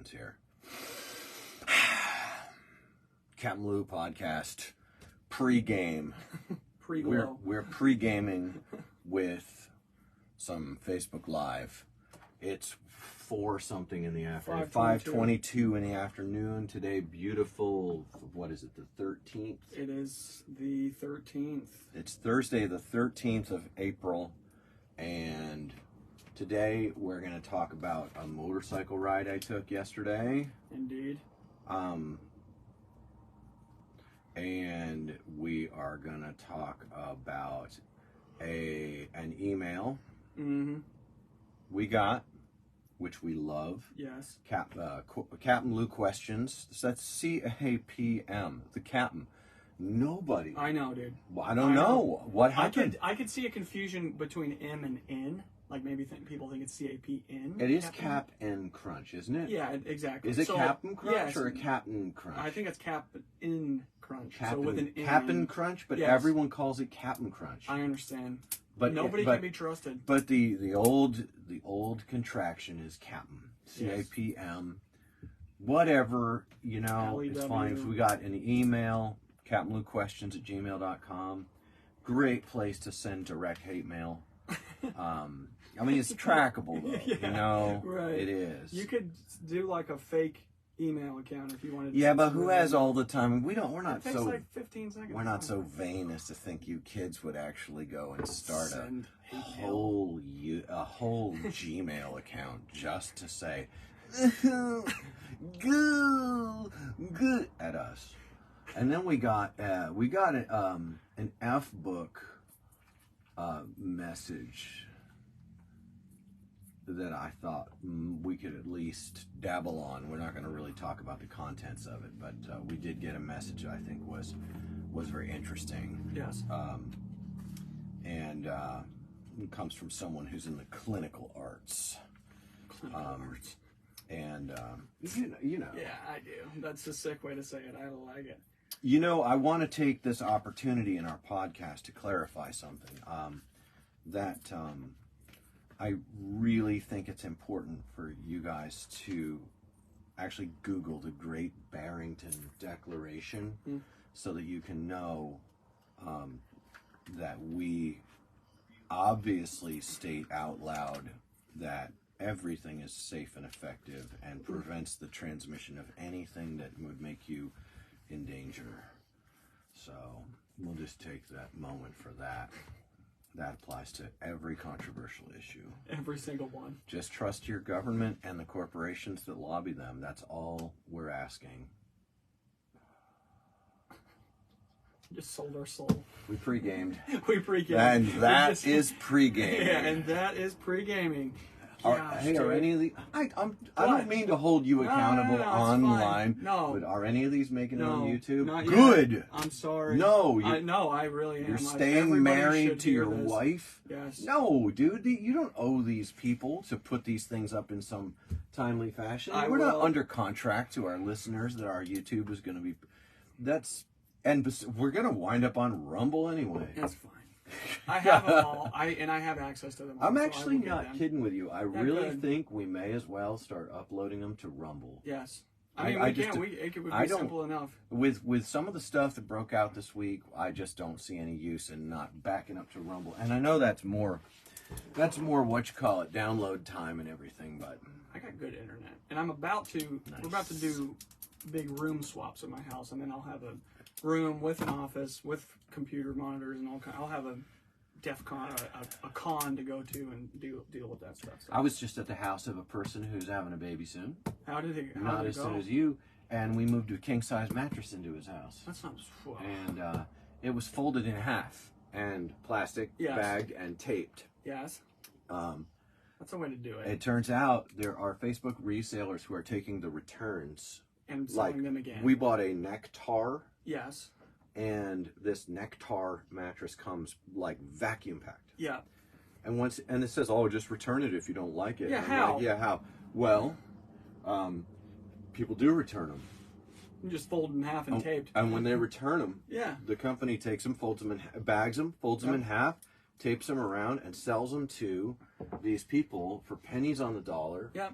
Jones here. CapmLew podcast pre-game. We're pre-gaming with some Facebook Live. It's 4 something in the afternoon. 5:22 in the afternoon today. Beautiful. What is it? The 13th. It is the 13th. It's Thursday, the 13th of April, and today we're going to talk about a motorcycle ride I took yesterday. Indeed. And we are going to talk about an email we got, which we love. Yes. CapmLew questions. So that's CAPM, the Captain. Nobody. I know, dude. Well, I don't know. What happened? I could see a confusion between M and N. Like maybe people think it's CAPN. It is Cap and Crunch, isn't it? Yeah, exactly. Is it Cap'n Crunch or a Captain Crunch? I think it's Cap'n Crunch. Cap'n, so with an N. Cap'n Crunch, but yes. Everyone calls it Cap'n Crunch. I understand. But nobody can be trusted. But the old contraction is Cap'n. CAPM. Whatever, you know, it's fine. If we got an email, CapmLewQuestions@gmail.com. Great place to send direct hate mail. I mean, it's trackable, though. Yeah, you know, right. It is. You could do like a fake email account if you wanted to. Yeah, but who has all the time? We're not it takes so like 15 seconds. We're not so vain as to think you kids would actually go and start a whole Gmail account just to say good at us. And then we got an F book message that I thought we could at least dabble on. We're not going to really talk about the contents of it, but we did get a message that I think was very interesting. Yes. And it comes from someone who's in the clinical arts. And you know. Yeah, I do. That's a sick way to say it. I like it. You know, I want to take this opportunity in our podcast to clarify something. That I really think it's important for you guys to actually Google the Great Barrington Declaration so that you can know that we obviously state out loud that everything is safe and effective and prevents the transmission of anything that would make you in danger. So we'll just take that moment for that. That applies to every controversial issue. Every single one. Just trust your government and the corporations that lobby them. That's all we're asking. Just sold our soul. We pre-gamed. We pre-gamed. And that is pre-gaming. Yeah, and that is pre-gaming. Are any of the? I don't mean to hold you accountable online. No, but are any of these making it on YouTube? Not Good. Yet. I'm sorry. No, I really am. You're staying married to your this. wife. Yes. No, dude, you don't owe these people to put these things up in some timely fashion. We're not under contract to our listeners that our YouTube is going to be. We're going to wind up on Rumble anyway. That's fine. I have them all. I have access to them all. I'm actually not kidding with you. I really think we may as well start uploading them to Rumble. Yes. I mean, it would be simple enough. With some of the stuff that broke out this week, I just don't see any use in not backing up to Rumble. And I know that's more what you call it, download time and everything, but I got good internet. And I'm about to we're about to do big room swaps in my house, and then I'll have a room with an office with computer monitors and all kind. I'll have a DEF CON, a con to go to and deal with that stuff. So. I was just at the house of a person who's having a baby soon. How did it go? Not as soon as you. And we moved a king size mattress into his house. That's not. Whoa. And it was folded in half and plastic bagged and taped. Yes. That's a way to do it. It turns out there are Facebook resellers who are taking the returns and selling them again. We bought a Nectar. Yes. And this Nectar mattress comes like vacuum packed. Yeah. And it says, "Oh, just return it if you don't like it." Yeah, and how? Like, yeah, how? Well, people do return them. You just fold them in half and taped. And when they return them, the company takes them, folds them, bags them, folds them in half, tapes them around, and sells them to these people for pennies on the dollar. Yep.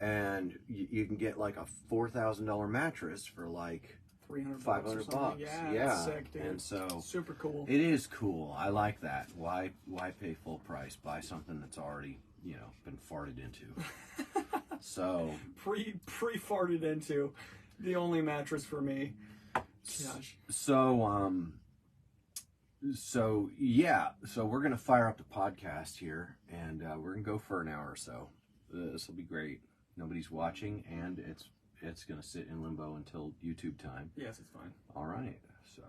and you can get like a $4,000 mattress for like $300, $500. Yeah, yeah. that's sick, dude. And so super cool. It is cool. I like that. Why pay full price? Buy something that's already, been farted into. So pre-farted into, the only mattress for me. Gosh. So yeah. So we're gonna fire up the podcast here, and we're gonna go for an hour or so. This will be great. Nobody's watching, and it's gonna sit in limbo until YouTube time. Yes, it's fine. All right. So.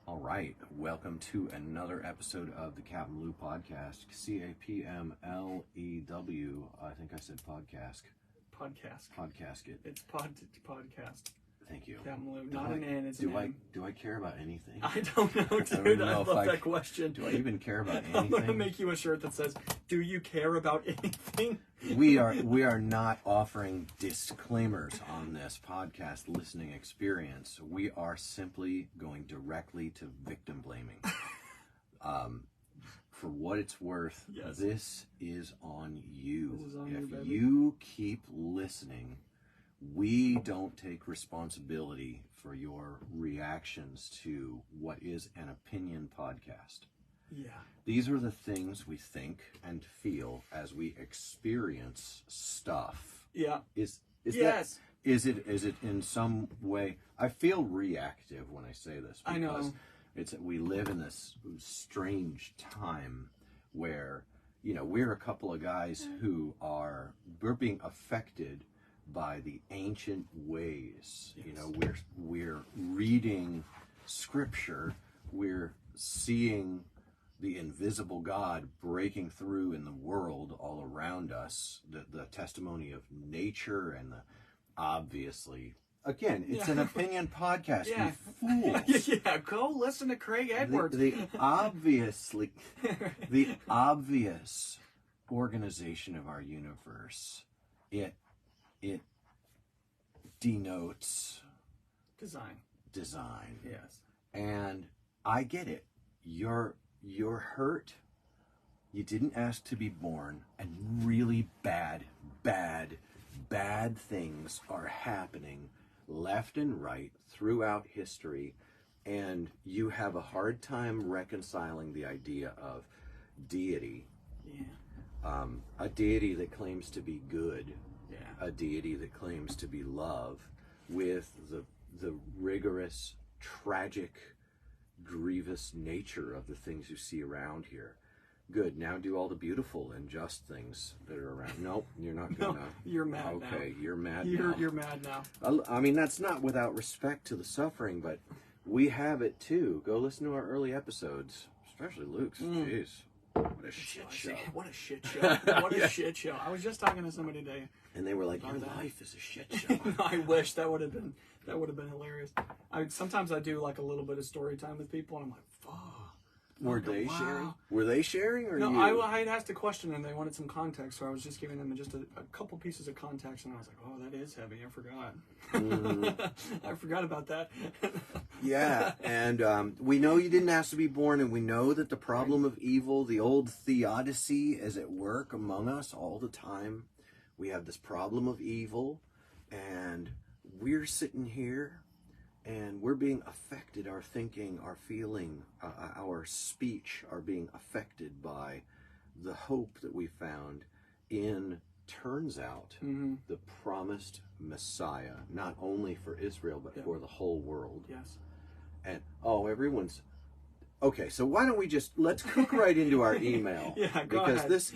All right, welcome to another episode of the CapmLew podcast. CapmLew. I think I said podcast. Podcast it. It's podcast. Thank you. CapmLew, not an N. It's an M. Do I care about anything? I don't know, dude. I love that question. Do I even care about anything? I'm gonna make you a shirt that says, "Do you care about anything?" We are not offering disclaimers on this podcast listening experience. We are simply going directly to victim blaming. For what it's worth, yes. This is on you. This is on if you, baby. You keep listening, we don't take responsibility for your reactions to what is an opinion podcast. Yeah. These are the things we think and feel as we experience stuff. Yeah. Is yes. Is it in some way? I feel reactive when I say this because I know. We live in this strange time where we're a couple of guys who we're being affected by the ancient ways. Yes. We're reading scripture, we're seeing the invisible God breaking through in the world all around us, the testimony of nature, and obviously, again, it's an opinion podcast, Yeah. you fools. Yeah, go listen to Craig Edwards. The obvious organization of our universe, it denotes design. Yes. And I get it. You're hurt. You didn't ask to be born, and really bad things are happening left and right throughout history, and you have a hard time reconciling the idea of deity. Yeah. A deity that claims to be good. Yeah. A deity that claims to be love, with the rigorous, tragic, grievous nature of the things you see around here. Good. Now do all the beautiful and just things that are around. Nope, you're not gonna. No, you're mad now. Okay, you're mad now. You're mad now. I mean, that's not without respect to the suffering, but we have it too. Go listen to our early episodes, especially Luke's. Jeez, what a shit show. What a shit show. What a shit show. I was just talking to somebody today. And they were like, "Your life is a shit show." I wish that would have been hilarious. Sometimes I do like a little bit of story time with people, and I'm like, fuck. Were they sharing? Were they sharing, or no? you? I had asked a question, and they wanted some context, so I was just giving them just a couple pieces of context, and I was like, oh, that is heavy. I forgot. I forgot about that. Yeah, and we know you didn't ask to be born, and we know that the problem of evil, the old theodicy, is at work among us all the time. We have this problem of evil, and we're sitting here, and we're being affected. Our thinking, our feeling, our speech are being affected by the hope that we found in, turns out, the promised Messiah, not only for Israel, but for the whole world. Yes. And, everyone's... Okay, so why don't we let's cook right into our email. Yeah, go because ahead. this,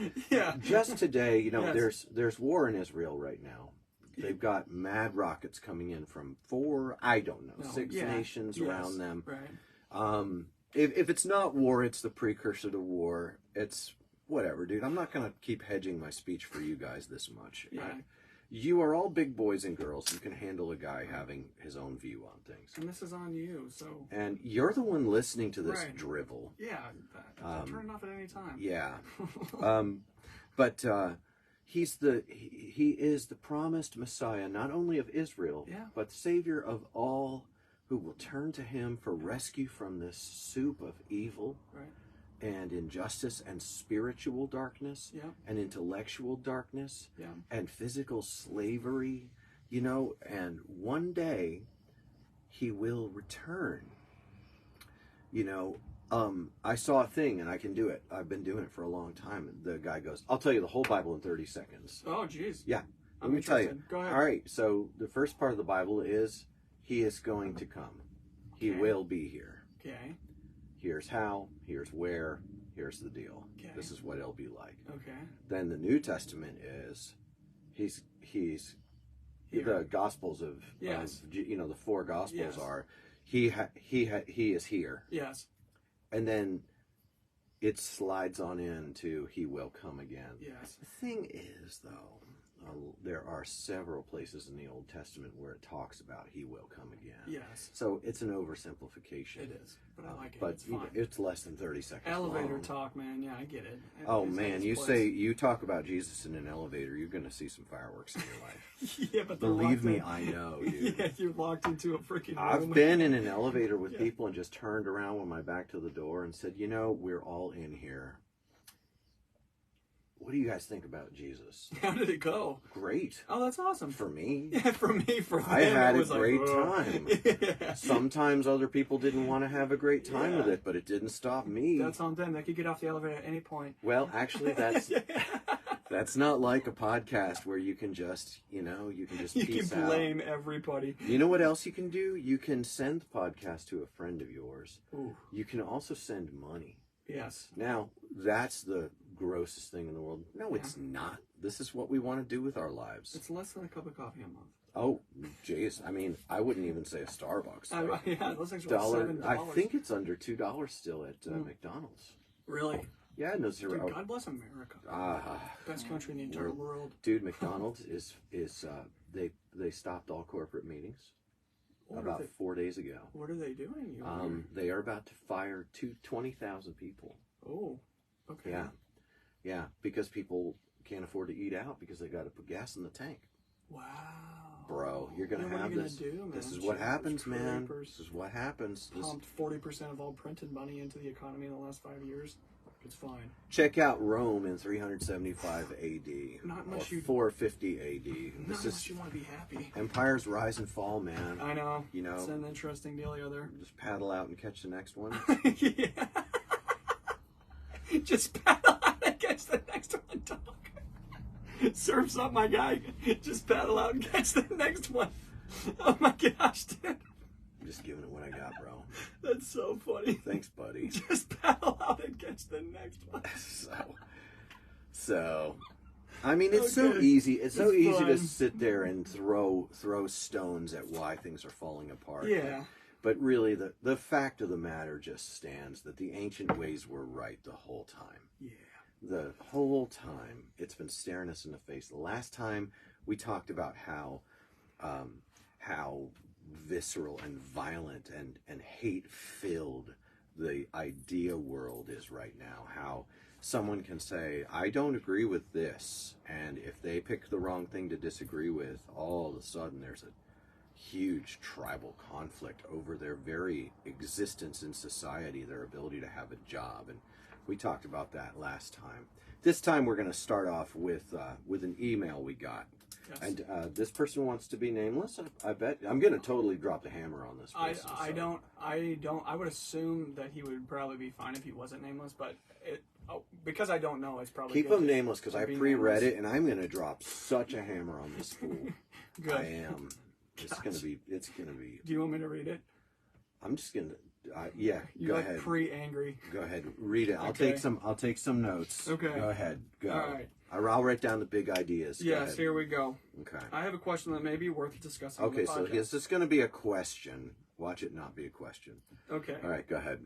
just today, Yes. there's war in Israel right now. They've got mad rockets coming in from 6 nations around them. Right. If it's not war, it's the precursor to war. It's whatever, dude. I'm not going to keep hedging my speech for you guys this much. Yeah. You are all big boys and girls. You can handle a guy having his own view on things. And this is on you, so... And you're the one listening to this drivel. Yeah, turn it off at any time. Yeah. But he is the promised Messiah, not only of Israel, but Savior of all who will turn to him for rescue from this soup of evil. Right. and injustice and spiritual darkness Yeah. and intellectual darkness Yeah. and physical slavery, and one day he will return. I saw a thing, and I can do it. I've been doing it for a long time. And the guy goes, I'll tell you the whole Bible in 30 seconds. Oh, jeez. Yeah. Let I'm me tell you. interested. Go ahead. All right. So the first part of the Bible is he is going to come. He Okay. will be here. Okay. Here's how. Here's where. Here's the deal. Okay. This is what it'll be like. Okay. Then the New Testament is he's Here. the Gospels of Yes. the four Gospels Yes. are he is here. Yes. And then it slides on into he will come again. Yes. The thing is, though, there are several places in the Old Testament where it talks about he will come again. Yes. So it's an oversimplification. It is, but I like it. But It's fine. it's less than 30 seconds Elevator long. talk, man. Yeah, I get it. Oh It's got man, its place. you talk about Jesus in an elevator, you're going to see some fireworks in your life. Yeah, but they're Believe me, locked I know, in. dude. Yeah, you're locked into a freaking room. I've been in an elevator with Yeah. people and just turned around with my back to the door and said, we're all in here. What do you guys think about Jesus? How did it go? Great. Oh, that's awesome. For me. Yeah, for me, for them, I had it a was great like, time. Yeah. Sometimes other people didn't want to have a great time Yeah. with it, but it didn't stop me. That's on them. They could get off the elevator at any point. Well, actually, that's not like a podcast where you can just, you can just You peace can out. blame everybody. You know what else you can do? You can send the podcast to a friend of yours. Ooh. You can also send money. Yes. Now, that's the grossest thing in the world. No, it's not. This is what we want to do with our lives. It's less than a cup of coffee a month. Oh, jeez. I mean, I wouldn't even say a Starbucks. Like, Yeah, those things are $1. $7. I think it's under $2 still at McDonald's. Really? Yeah, no Dude, zero. God bless America. Ah, Best country in the entire world. dude, McDonald's is they stopped all corporate meetings about 4 days ago. What are they doing? You wonder? They are about to fire 20,000 people. Oh, okay. Yeah, because people can't afford to eat out because they got to put gas in the tank. Wow. Bro, you're gonna What are have you gonna this. do, man? This is what Jeepers happens, man. creepers. This is what happens. Pumped 40% of all printed money into the economy in the last 5 years. It's fine. Check out Rome in 375 AD. Not much or you- 450 AD. Not This unless is you want to be happy. empires rise and fall, man. I know. You know. It's an interesting dealio there. Just paddle out and catch the next one. Yeah. Just paddle out and catch the next one, dog. Surf's up, my guy. Just paddle out and catch the next one. Oh my gosh, dude. I'm just giving it what I got, bro. That's so funny. Thanks, buddy. Just paddle out and catch the next one. So, I mean, it's so Okay. easy. It's so It's easy to fun. sit there and throw stones at why things are falling apart. Yeah. But really, the fact of the matter just stands that the ancient ways were right the whole time. Yeah. The whole time, it's been staring us in the face. The last time we talked about how visceral and violent and hate-filled the idea world is right now. How someone can say, I don't agree with this, and if they pick the wrong thing to disagree with, all of a sudden there's a huge tribal conflict over their very existence in society, their ability to have a job. And we talked about that last time. This time we're going to start off with an email we got. Yes. And this person wants to be nameless. I bet I'm going to totally drop the hammer on this person. I would assume that he would probably be fine if he wasn't nameless, but because I don't know, it's probably Keep good him to- nameless because to I be pre-read nameless. it and I'm going to drop such a hammer on this fool. Good. I am. It's going to be. Do you want me to read it? I'm just going to. Yeah, You're go like ahead. pre-angry. Go ahead, read it. I'll Okay. take some notes. Okay. Go ahead. Go. All right. I'll write down the big ideas. Go Yes, ahead. here we go. Okay. I have a question that may be worth discussing. Okay, on the so podcast. is this going to be a question? Watch it not be a question. Okay. All right, go ahead.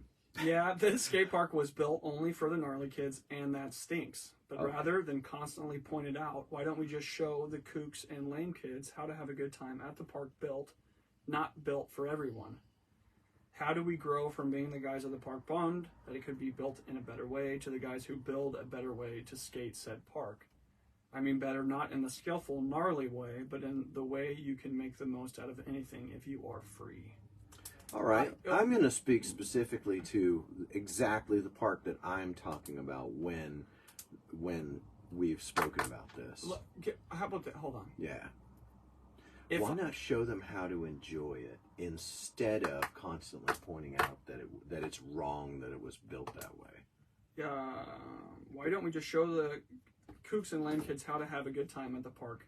Yeah, this skate park was built only for the gnarly kids, and that stinks. But Okay. rather than constantly point it out, why don't we just show the kooks and lame kids how to have a good time at the park not built for everyone? How do we grow from being the guys at the park bummed that it could be built in a better way to the guys who build a better way to skate said park? I mean better not in the skillful, gnarly way, but in the way you can make the most out of anything if you are free. All right. I'm going to speak specifically to exactly the park that I'm talking about when we've spoken about this. Look, how about that? Hold on. Yeah. If Why not show them how to enjoy it instead of constantly pointing out that it's wrong that it was built that way? Why don't we just show the kooks and land kids how to have a good time at the park?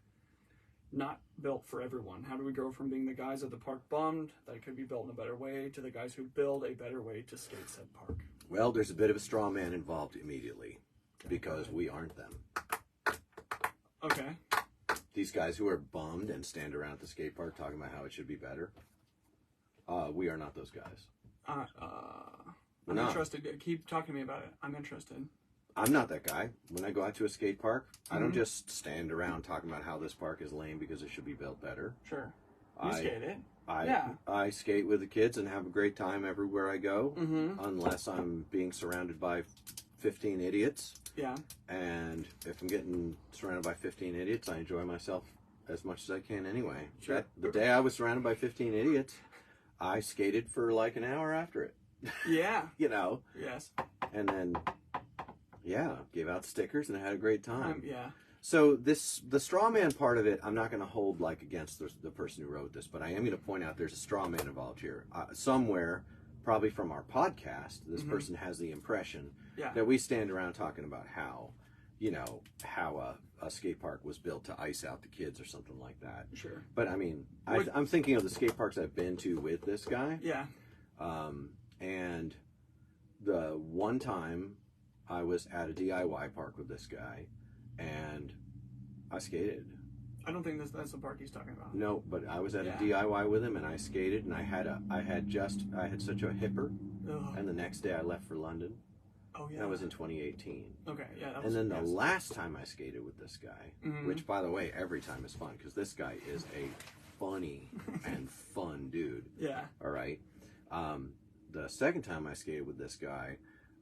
Not built for everyone. How do we go from being the guys at the park bummed that it could be built in a better way to the guys who build a better way to skate said park? Well, there's a bit of a straw man involved immediately because we aren't them. Okay. These guys who are bummed and stand around at the skate park talking about how it should be better, we are not those guys. I'm interested. Keep talking to me about it. I'm interested. I'm not that guy. When I go out to a skate park, I don't just stand around talking about how this park is lame because it should be built better. Sure. You skate it. I skate with the kids and have a great time everywhere I go, unless I'm being surrounded by 15 idiots. Yeah. And if I'm getting surrounded by 15 idiots, I enjoy myself as much as I can anyway. Sure. The day I was surrounded by 15 idiots, I skated for like an hour after it. Yeah. You know? Yes. And then, yeah, gave out stickers and had a great time. Yeah. So the straw man part of it, I'm not going to hold like against the person who wrote this, but I am going to point out there's a straw man involved here. Somewhere, probably from our podcast, this person has the impression that we stand around talking about how, a skate park was built to ice out the kids or something like that. Sure. But I mean, I'm thinking of the skate parks I've been to with this guy. Yeah. And the one time I was at a DIY park with this guy, and I skated. I don't think that's the park he's talking about. No, but I was at a DIY with him, and I skated, and I had such a hipper, and the next day I left for London. Oh yeah. That was in 2018. Okay, yeah. And then the last time I skated with this guy, which by the way, every time is fun because this guy is a funny and fun dude. Yeah. All right. The second time I skated with this guy,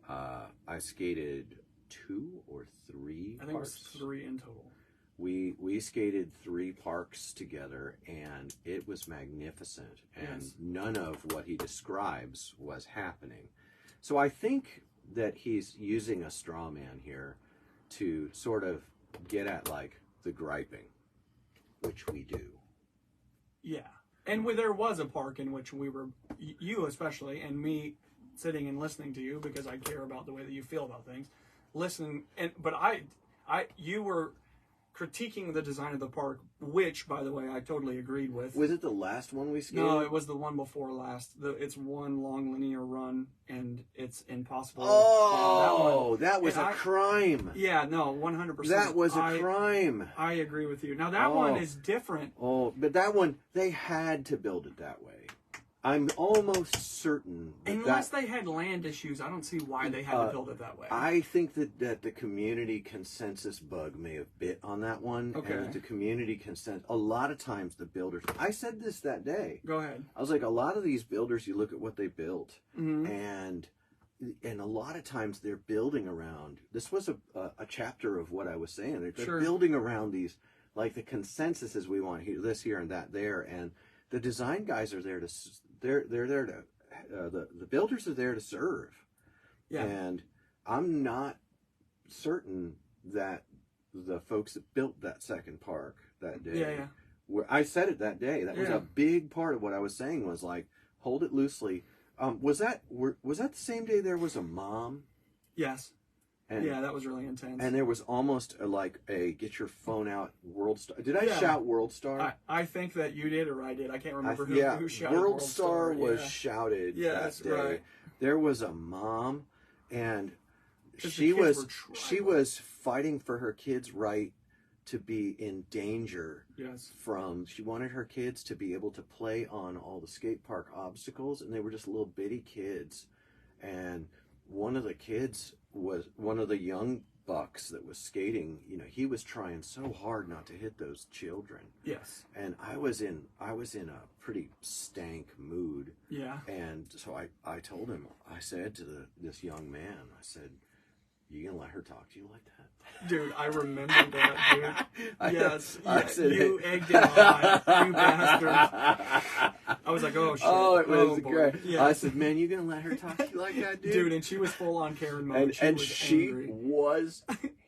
I skated 2 or 3 I think parks. it was 3 in total. We skated 3 parks together, and it was magnificent. And none of what he describes was happening. So I think that he's using a straw man here to sort of get at like the griping, which we do. Yeah. And there was a park in which we were, you especially, and me sitting and listening to you because I care about the way that you feel about things. Listening, but you were critiquing the design of the park, which, by the way, I totally agreed with. Was it the last one we skated? No, it was the one before last. It's one long linear run, and it's impossible. Oh, that was a crime. Yeah, no, 100%. That was a crime. I agree with you. Now, that one is different. Oh, but that one, they had to build it that way. I'm almost certain. Unless they had land issues, I don't see why they had to build it that way. I think that the community consensus bug may have bit on that one. Okay. And that the community consensus, a lot of times the builders, I said this that day. Go ahead. I was like, a lot of these builders, you look at what they built, and a lot of times they're building around, this was a chapter of what I was saying. They're building around these, like the consensus is we want here, this here and that there, and the design guys are there to, they're there to, the builders are there to serve. Yeah. And I'm not certain that the folks that built that second park that day, I said it that day, that was a big part of what I was saying was like, hold it loosely. Was that the same day there was a mom? Yes. And, that was really intense. And there was almost like a get your phone out World Star. Did I shout World Star? I think that you did or I did. I can't remember who shouted World Star. Was shouted that day. Right. There was a mom, and she was fighting for her kids' right to be in danger. Yes. She wanted her kids to be able to play on all the skate park obstacles, and they were just little bitty kids. And one of the kids was one of the young bucks that was skating. You know, he was trying so hard not to hit those children. Yes. And I was in a pretty stank mood. Yeah. And so I told him, I said to this young man, I said, "You gonna let her talk to you like that?" Dude, I remember that, dude. Yes. I said, you egged him on, you bastards. I was like, oh shit. Oh, it was boy. great. Yeah. I said, man, you gonna let her talk to you like that, dude? Dude, and she was full on Karen mode. And was she angry. was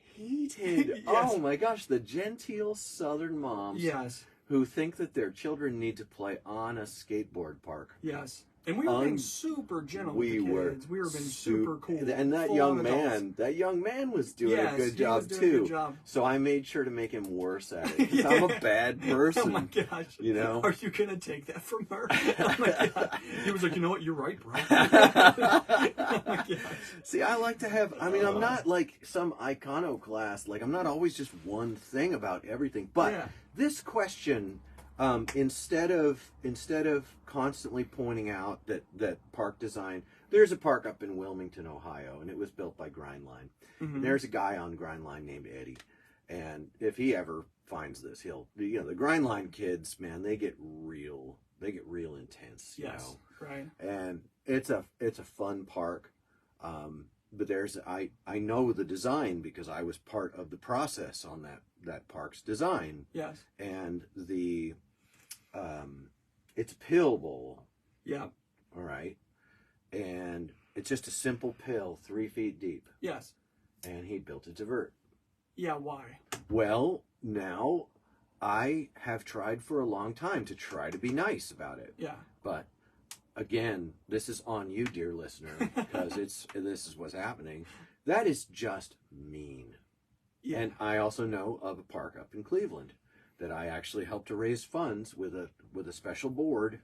heated. Yes. Oh my gosh, the genteel Southern moms Yes. who think that their children need to play on a skateboard park. Yes. And we were being super gentle with the kids. We were being super cool. And that young man was doing a good job too. So I made sure to make him worse at it. Because I'm a bad person. Oh my gosh. You know? Are you gonna take that from her? Oh my god. He was like, you know what? You're right, bro. Oh my gosh. See, I like to have. I mean, I'm not like some iconoclast. Like I'm not always just one thing about everything. But this question. Instead of constantly pointing out that park design, there's a park up in Wilmington, Ohio, and it was built by Grindline. And there's a guy on Grindline named Eddie, and if he ever finds this, he'll, the Grindline kids, man, they get real intense, you know. Right. And it's a fun park, but I know the design because I was part of the process on that park's design. Yes. And it's a pill bowl. Yeah. All right. And it's just a simple pill, 3 feet deep. Yes. And he built it to vert. Yeah, why? Well, now I have tried for a long time to try to be nice about it. Yeah. But again, this is on you, dear listener, because this is what's happening. That is just mean. Yeah. And I also know of a park up in Cleveland that I actually helped to raise funds with a special board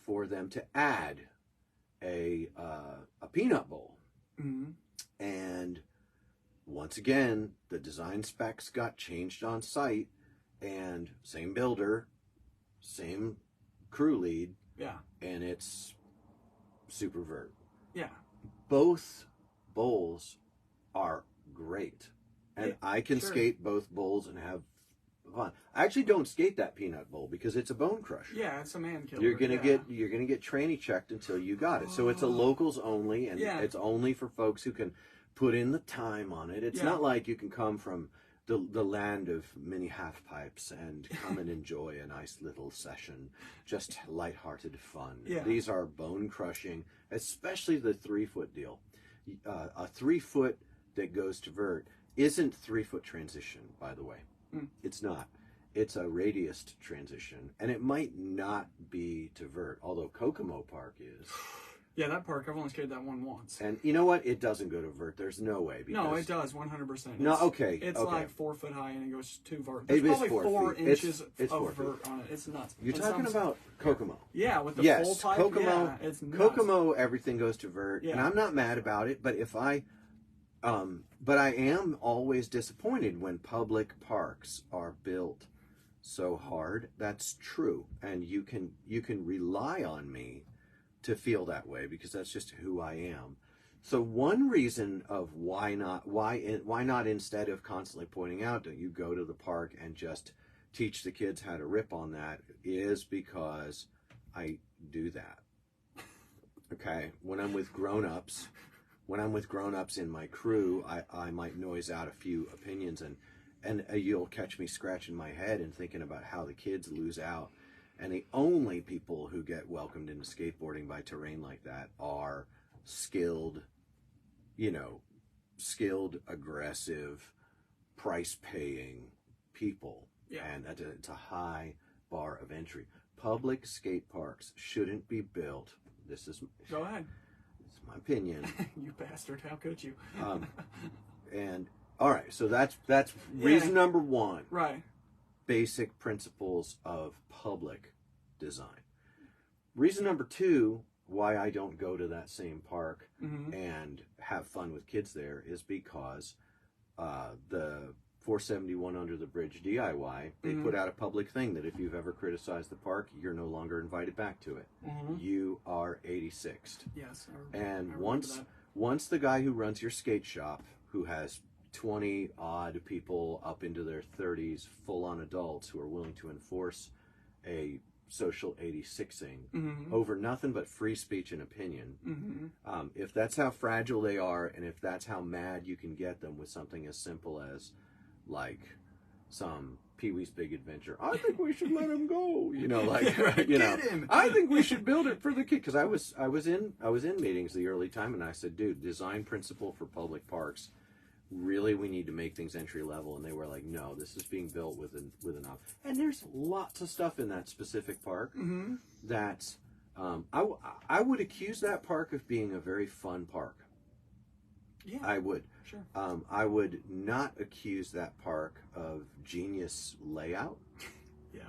for them to add a peanut bowl. And once again, the design specs got changed on site, and same builder, same crew lead, and it's super vert. Yeah. Both bowls are great, and I can skate both bowls and have fun. I actually don't skate that peanut bowl because it's a bone crusher. Yeah, it's a man killer. You're gonna get tranny checked until you got it. So it's a locals only, and it's only for folks who can put in the time on it. It's not like you can come from the land of mini half pipes and come and enjoy a nice little session, just lighthearted fun. These are bone crushing, especially the 3 foot deal. A 3 foot that goes to vert isn't 3 foot transition, by the way. It's not. It's a radius transition, and it might not be to vert, although Kokomo Park is. Yeah, that park, I've only skated that one once. And you know what? It doesn't go to vert. There's no way. No, it does, 100%. No, okay. It's like 4 foot high, and it goes to vert. There's probably 4 4 inches it's of 4 vert on it. It's nuts. You're talking about Kokomo. Yeah, with the full pipe. Kokomo, it's nuts. Kokomo, everything goes to vert, and I'm not mad about it, but but I am always disappointed when public parks are built so hard. That's true, and you can rely on me to feel that way because that's just who I am. So one reason of why not instead of constantly pointing out, don't you go to the park and just teach the kids how to rip on that, is because I do that. Okay, when I'm with grown-ups in my crew, I might noise out a few opinions, and you'll catch me scratching my head and thinking about how the kids lose out. And the only people who get welcomed into skateboarding by terrain like that are skilled, aggressive, price-paying people. Yeah. And it's a high bar of entry. Public skate parks shouldn't be built. Go ahead. It's my opinion. You bastard! How could you? And all right, so that's reason number one. Right. Basic principles of public design. Reason number two, why I don't go to that same park and have fun with kids there, is because the 471 Under the Bridge DIY, they put out a public thing that if you've ever criticized the park, you're no longer invited back to it. You are 86th. Yes. And once the guy who runs your skate shop, who has 20 odd people up into their 30s, full-on adults who are willing to enforce a social 86ing over nothing but free speech and opinion. If that's how fragile they are, and if that's how mad you can get them with something as simple as, like, some Pee-wee's Big Adventure. I think we should let him go. You know, like Get him. I think we should build it for the kid, because I was in meetings the early time, and I said, dude, design principle for public parks. Really, we need to make things entry level, and they were like, no, this is being built with an and there's lots of stuff in that specific park that I would accuse that park of being a very fun park. Yeah, I would. Sure. I would not accuse that park of genius layout. Yeah.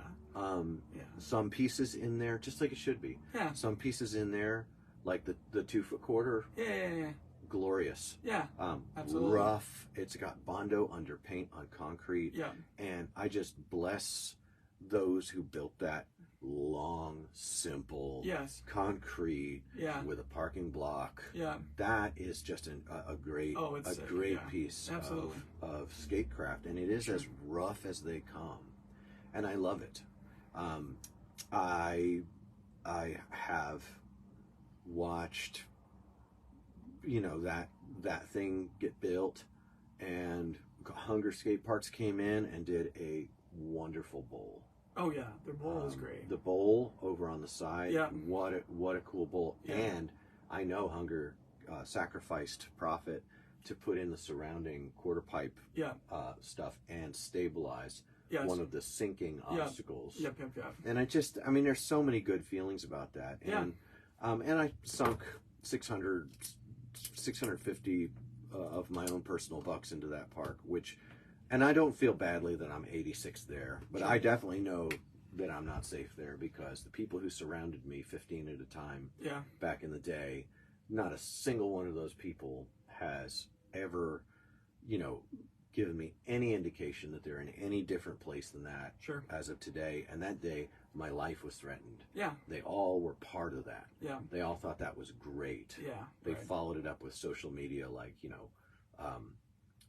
Some pieces in there, just like it should be. Yeah. Some pieces in there, like the 2 foot quarter. Yeah. Glorious. Yeah. Absolutely. Rough. It's got Bondo underpaint on concrete. Yeah. And I just bless those who built that long, simple concrete with a parking block. Yeah. That is just a great piece of skatecraft, and it is as rough as they come, and I love it. I have watched, you know, that thing get built, and Hunger Skate Parks came in and did a wonderful bowl. Oh yeah, their bowl is great. The bowl over on the side, yeah. What a cool bowl. Yeah. And I know Hunger sacrificed profit to put in the surrounding quarter pipe stuff and stabilize one of the sinking obstacles. Yep. And I mean, there's so many good feelings about that. And and I sunk 650 of my own personal bucks into that park, and I don't feel badly that I'm 86th there, but I definitely know that I'm not safe there, because the people who surrounded me 15 at a time back in the day, not a single one of those people has ever, you know, given me any indication that they're in any different place than that as of today. And that day, my life was threatened. Yeah. They all were part of that. Yeah. They all thought that was great. Yeah. They followed it up with social media, like, you know,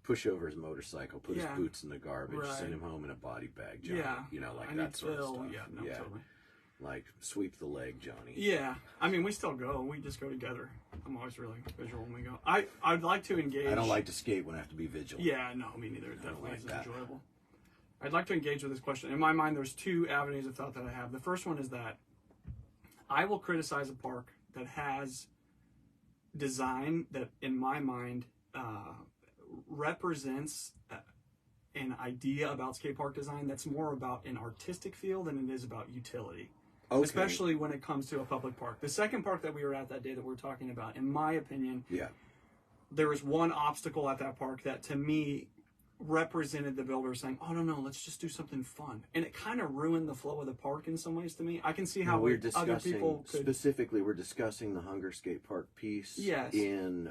push over his motorcycle, put his boots in the garbage, send him home in a body bag, Johnny. You know, like that sort of stuff. Yeah, totally. Like, sweep the leg, Johnny. Yeah. I mean, we still go. We just go together. I'm always really visual when we go. I'd like to engage. I don't like to skate when I have to be vigilant. Yeah, no, me neither. It definitely isn't enjoyable. I'd like to engage with this question. In my mind, there's 2 avenues of thought that I have. The first one is that I will criticize a park that has design that, in my mind, represents an idea about skate park design that's more about an artistic feel than it is about utility. Okay. Especially when it comes to a public park. The second park that we were at that day that we're talking about, in my opinion, there was one obstacle at that park that, to me, represented the builder saying, oh, no, let's just do something fun. And it kind of ruined the flow of the park in some ways to me. I can see how other people could... Specifically, we're discussing the Hunger Skate Park piece in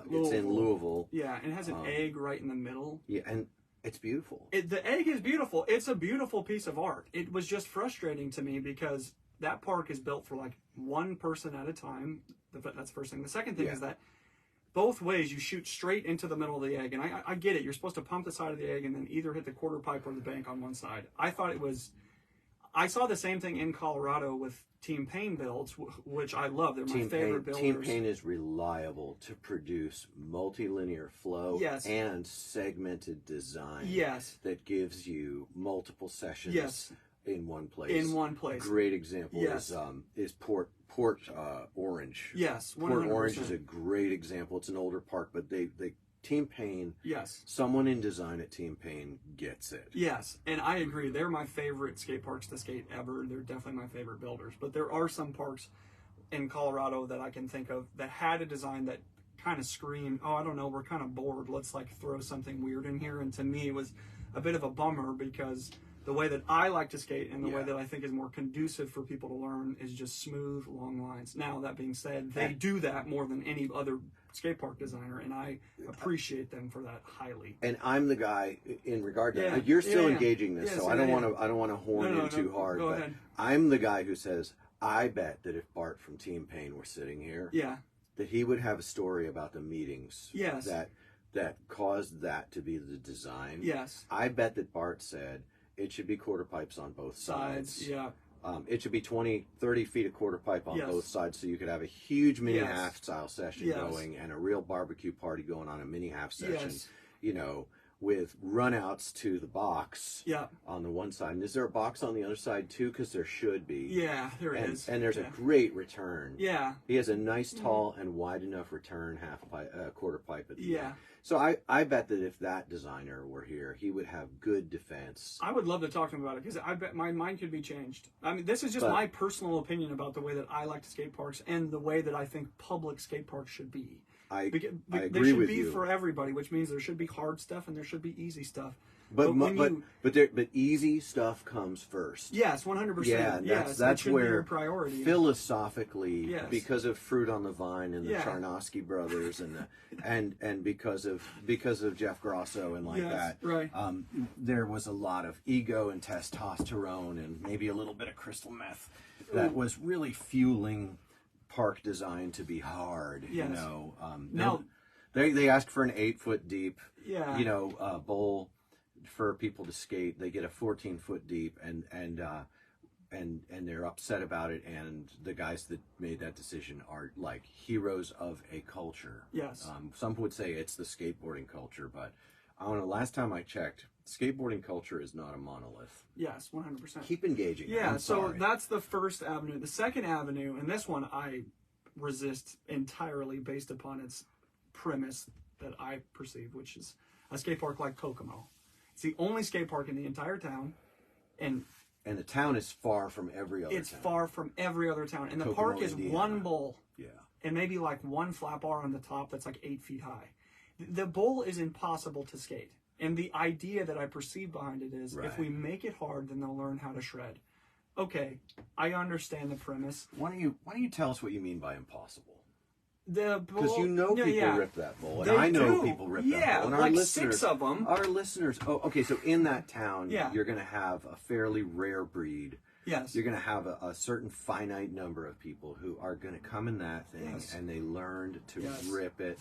it's in Louisville. Yeah, and it has an egg right in the middle. Yeah, and it's beautiful. The egg is beautiful. It's a beautiful piece of art. It was just frustrating to me because that park is built for like one person at a time. That's the first thing. The second thing is that both ways you shoot straight into the middle of the egg. And I get it. You're supposed to pump the side of the egg and then either hit the quarter pipe or the bank on one side. I saw the same thing in Colorado with Team Payne builds, which I love. They're my favorite builders. Team Payne is reliable to produce multilinear flow and segmented design that gives you multiple sessions in one place. Great example is Port Orange. Yes, 100%. Port Orange is a great example. It's an older park, but they Team Payne, someone in design at Team Payne gets it. Yes, and I agree. They're my favorite skate parks to skate ever. They're definitely my favorite builders. But there are some parks in Colorado that I can think of that had a design that kind of screamed, oh, I don't know, we're kind of bored. Let's like throw something weird in here. And to me, it was a bit of a bummer because the way that I like to skate and the way that I think is more conducive for people to learn is just smooth, long lines. Now, that being said, they do that more than any other skate park designer, and I appreciate them for that highly. And I'm the guy in regard to that. You're still engaging this, so I don't want to horn in too hard. Go but ahead. I'm the guy who says, I bet that if Bart from Team Payne were sitting here, that he would have a story about the meetings that caused that to be the design. Yes. I bet that Bart said it should be quarter pipes on both sides. Yeah. It should be 20, 30 feet of quarter pipe on both sides so you could have a huge mini half style session going and a real barbecue party going on a mini half session. You know, with runouts to the box Yeah. on the one side. And is there a box on the other side too? Because there should be. Yeah, there is. And there's a great return. Yeah. He has a nice, tall, and wide enough return, quarter pipe at the end. Yeah. So I bet that if that designer were here, he would have good defense. I would love to talk to him about it because I bet my mind could be changed. I mean, this is just my personal opinion about the way that I like to skate parks and the way that I think public skate parks should be. I agree with you. They should be for everybody, which means there should be hard stuff and there should be easy stuff. But easy stuff comes first. Yes, 100%. Yeah, that's where your priority. Philosophically, because of Fruit on the Vine and the Charnosky brothers and because of Jeff Grosso and that, right. There was a lot of ego and testosterone and maybe a little bit of crystal meth that was really fueling park design to be hard. Yes. You know, now they asked for an 8-foot deep, yeah, bowl for people to skate. They get a 14-foot deep, and they're upset about it. And the guys that made that decision are like heroes of a culture. Yes. Some would say it's the skateboarding culture, but I don't know. Last time I checked, skateboarding culture is not a monolith. Yes, 100%. Keep engaging. Yeah, so that's the first avenue. The second avenue, and this one I resist entirely based upon its premise that I perceive, which is a skate park like Kokomo. It's the only skate park in the entire town, and the town is far from every other town. It's far from every other town, and the Kokomo, park is Indiana. one bowl. Yeah. And maybe like one flat bar on the top that's like 8 feet high. The bowl is impossible to skate. And the idea that I perceive behind it is if we make it hard, then they'll learn how to shred. Okay, I understand the premise. Why don't you tell us what you mean by impossible? The bowl, because people rip that bowl, and they I know do. people rip that bowl. And like our listeners, 6 of them. Our listeners. Oh, okay. So in that town, Yeah. you're going to have a fairly rare breed. Yes. You're going to have a certain finite number of people who are going to come in that thing, and they learned to rip it.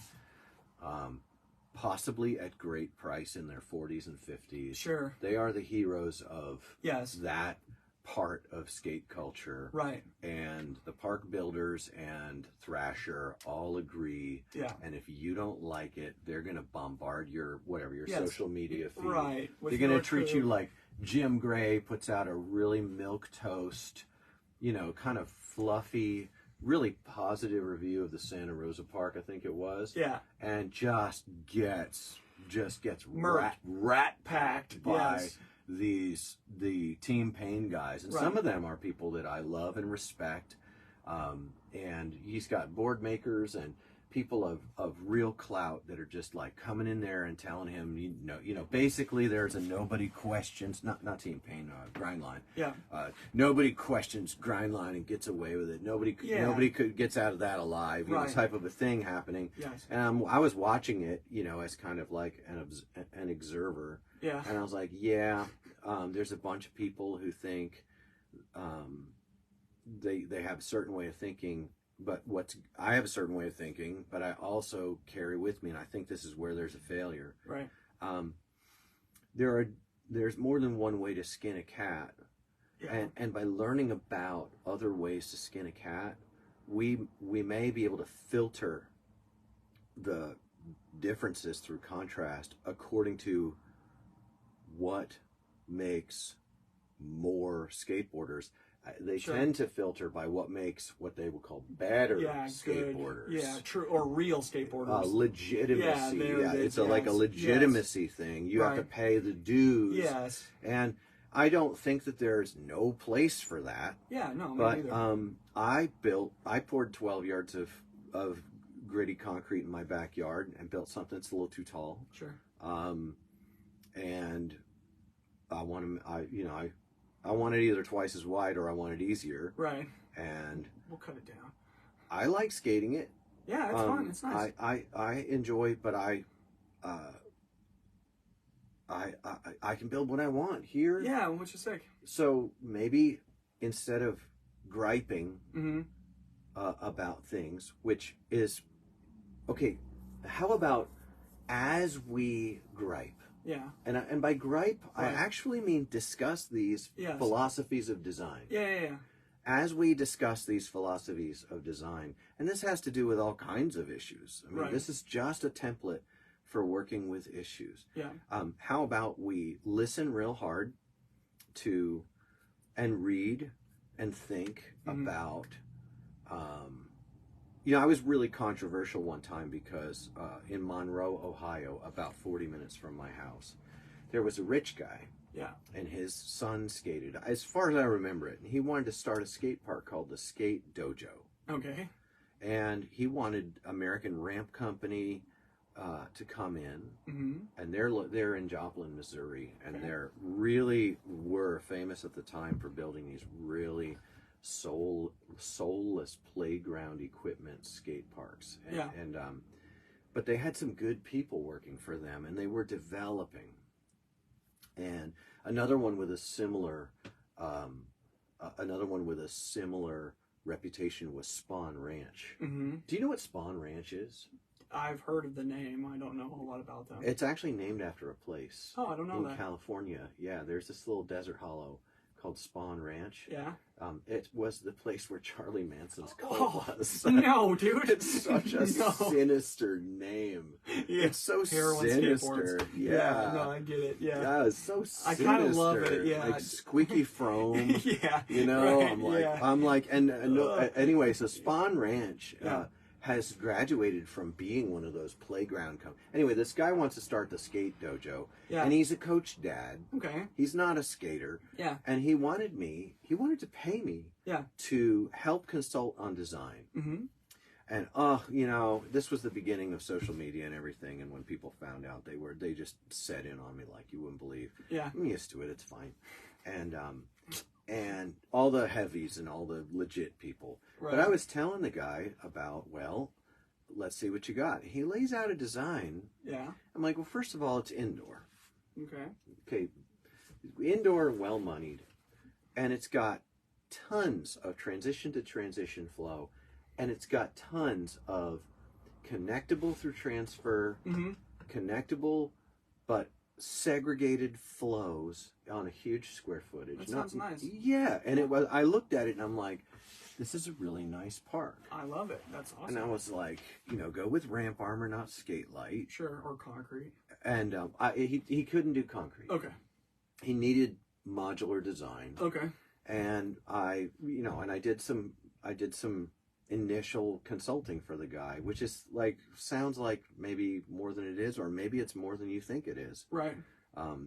Possibly at great price in their 40s and 50s. Sure. They are the heroes of that part of skate culture. Right. And the park builders and Thrasher all agree. Yeah. And if you don't like it, they're going to bombard your social media feed. Right. They're going to treat you like Jim Gray puts out a really milquetoast, kind of fluffy, really positive review of the Santa Rosa Park, I think it was. Yeah. And just gets Murked. rat packed by the Team Pain guys. And some of them are people that I love and respect. And he's got board makers and people of real clout that are just like coming in there and telling him, basically there's a nobody questions, not Team Pain, Grindline. Yeah. Nobody questions Grindline and gets away with it. Nobody gets out of that alive. Type of a thing happening. Yes. And I was watching it, as kind of like an observer. Yeah. And I was like, there's a bunch of people who think they have a certain way of thinking. But I have a certain way of thinking, but I also carry with me, and I think this is where there's a failure. Right. There's more than one way to skin a cat, and by learning about other ways to skin a cat, we may be able to filter the differences through contrast according to what makes more skateboarders. They tend to filter by what makes what they would call better skateboarders. Good. Yeah, true. Or real skateboarders. Legitimacy. It's like a legitimacy thing. You have to pay the dues. Yes. And I don't think that there's no place for that. Yeah, no, me but neither. I poured 12 yards of gritty concrete in my backyard and built something that's a little too tall. Sure. And I want it either twice as wide or I want it easier. Right. And we'll cut it down. I like skating it. Yeah, it's fun. It's nice. I enjoy it, but I can build what I want here. Yeah, which is sick. So maybe instead of griping about things, which is okay, how about as we gripe? Yeah. And by gripe, I actually mean discuss these philosophies of design. Yeah. As we discuss these philosophies of design, and this has to do with all kinds of issues. I mean, this is just a template for working with issues. Yeah. How about we listen real hard to and read and think about, I was really controversial one time because in Monroe, Ohio, about 40 minutes from my house, there was a rich guy. Yeah. And his son skated, as far as I remember it. And he wanted to start a skate park called the Skate Dojo. Okay. And he wanted American Ramp Company to come in. And they're in Joplin, Missouri. And they're really were famous at the time for building these really soulless playground equipment skate parks. And, but they had some good people working for them, and they were developing. And another one with a similar reputation was Spawn Ranch. Do you know what Spawn Ranch is? I've heard of the name. I don't know a whole lot about them. It's actually named after a place. Oh, I don't know that. In California. Yeah, there's this little desert hollow called Spawn Ranch. Yeah. It was the place where Charlie Manson's cult was. No, dude. It's such a sinister name. Yeah. It's so Heroin sinister. skateboards. Yeah. No, I get it. Yeah. Yeah, it's so sinister. I kind of love it. Yeah. Like squeaky foam. Yeah. You know, Right, anyway, so Spawn Ranch has graduated from being one of those playground anyway, this guy wants to start the Skate Dojo. Yeah. And he's a coach dad. Okay. He's not a skater. Yeah. And he wanted to pay me to help consult on design. And this was the beginning of social media and everything, and when people found out, they just set in on me like you wouldn't believe. Yeah. I'm used to it, it's fine. And all the heavies and all the legit people. Right. But I was telling the guy about, well, let's see what you got. He lays out a design. Yeah. I'm like, well, first of all, it's indoor. Okay. Indoor, well-moneyed. And it's got tons of transition to transition flow. And it's got tons of connectable through transfer, connectable, but segregated flows on a huge square footage. That sounds nice. Yeah, and I looked at it and I'm like, this is a really nice park. I love it. That's awesome. And I was like, go with ramp armor, not skate light. Sure, or concrete. And he couldn't do concrete. Okay. He needed modular design. Okay. And I did some initial consulting for the guy, which is sounds like maybe more than it is, or maybe it's more than you think it is. Right.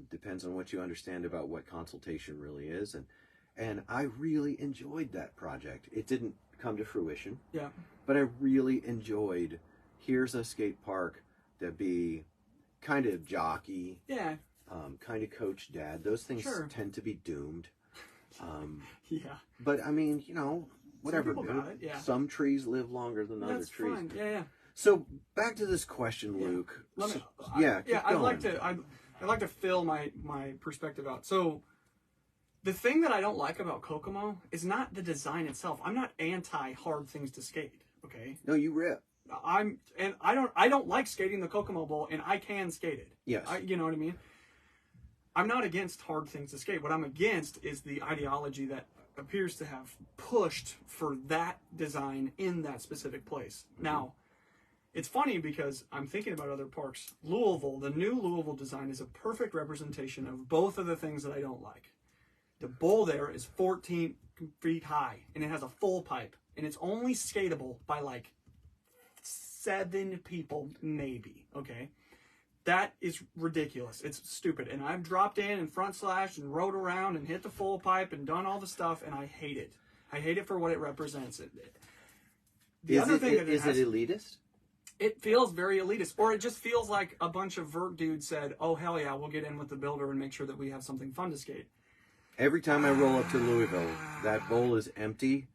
Depends on what you understand about what consultation really is. And I really enjoyed that project. It didn't come to fruition. Yeah. But I really enjoyed, here's a skate park that be kind of jockey. Yeah. Kind of coach dad. Those things tend to be doomed. Yeah. But I mean, whatever, dude. Yeah. Some trees live longer than other trees. Fine. Yeah. So back to this question, Luke. I'd like to fill my perspective out. So the thing that I don't like about Kokomo is not the design itself. I'm not anti hard things to skate. Okay. No, you rip. I don't like skating the Kokomo Bowl, and I can skate it. Yes. You know what I mean? I'm not against hard things to skate. What I'm against is the ideology that appears to have pushed for that design in that specific place. Now, it's funny because I'm thinking about other parks. Louisville, the new Louisville design is a perfect representation of both of the things that I don't like. The bowl there is 14 feet high, and it has a full pipe, and it's only skatable by 7 people, maybe, okay? That is ridiculous. It's stupid. And I've dropped in and front slashed and rode around and hit the full pipe and done all the stuff, and I hate it. I hate it for what it represents. Is it elitist? It feels very elitist. Or it just feels like a bunch of vert dudes said, oh, hell yeah, we'll get in with the builder and make sure that we have something fun to skate. Every time I roll up to Louisville, that bowl is empty.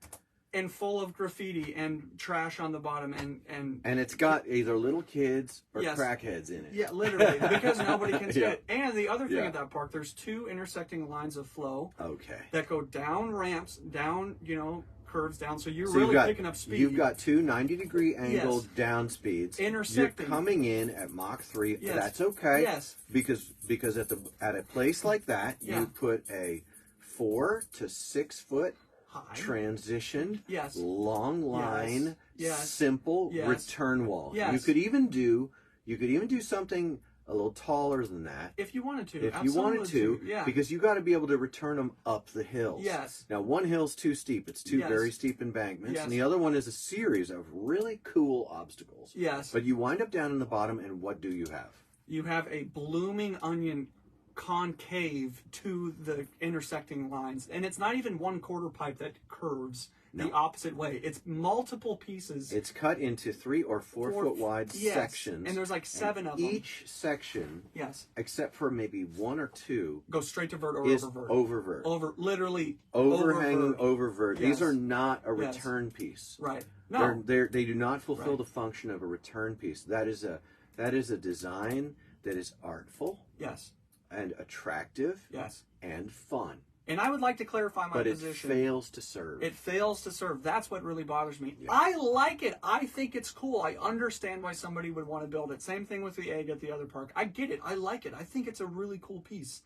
And full of graffiti and trash on the bottom, and it's got either little kids or crackheads in it. Yeah, literally, because nobody can skate. And the other thing at that park, there's 2 intersecting lines of flow. Okay. That go down ramps, down curves down, so you're really picking up speed. You've got 2 90-degree angled down speeds. Intersecting. You're coming in at Mach 3. Yes. That's okay. Yes. Because at a place like that, you put a 4 to 6 foot high transitioned, yes, long line, yes, simple yes, return wall. Yes. You could even do You could even do something a little taller than that. If you wanted to. If you wanted to, yeah. because you got to be able to return them up the hills. Yes. Now, one hill's too steep. It's two Yes. very steep embankments. Yes. And the other one is a series of really cool obstacles. Yes. But you wind up down in the bottom, and what do you have? You have a blooming onion concave to the intersecting lines. And it's not even one quarter pipe that curves the opposite way. It's multiple pieces. It's cut into 3 or 4 foot wide sections. And there's like 7 of them. Each section, yes, except for maybe 1 or 2, go straight to vert or is oververt. oververt. Literally overhanging oververt. Yes. These are not a return piece. Right. No. They do not fulfill the function of a return piece. That is a design that is artful. Yes. And attractive. Yes. And fun. And I would like to clarify my position. But it fails to serve. It fails to serve. That's what really bothers me. Yeah. I like it. I think it's cool. I understand why somebody would want to build it. Same thing with the egg at the other park. I get it. I like it. I think it's a really cool piece.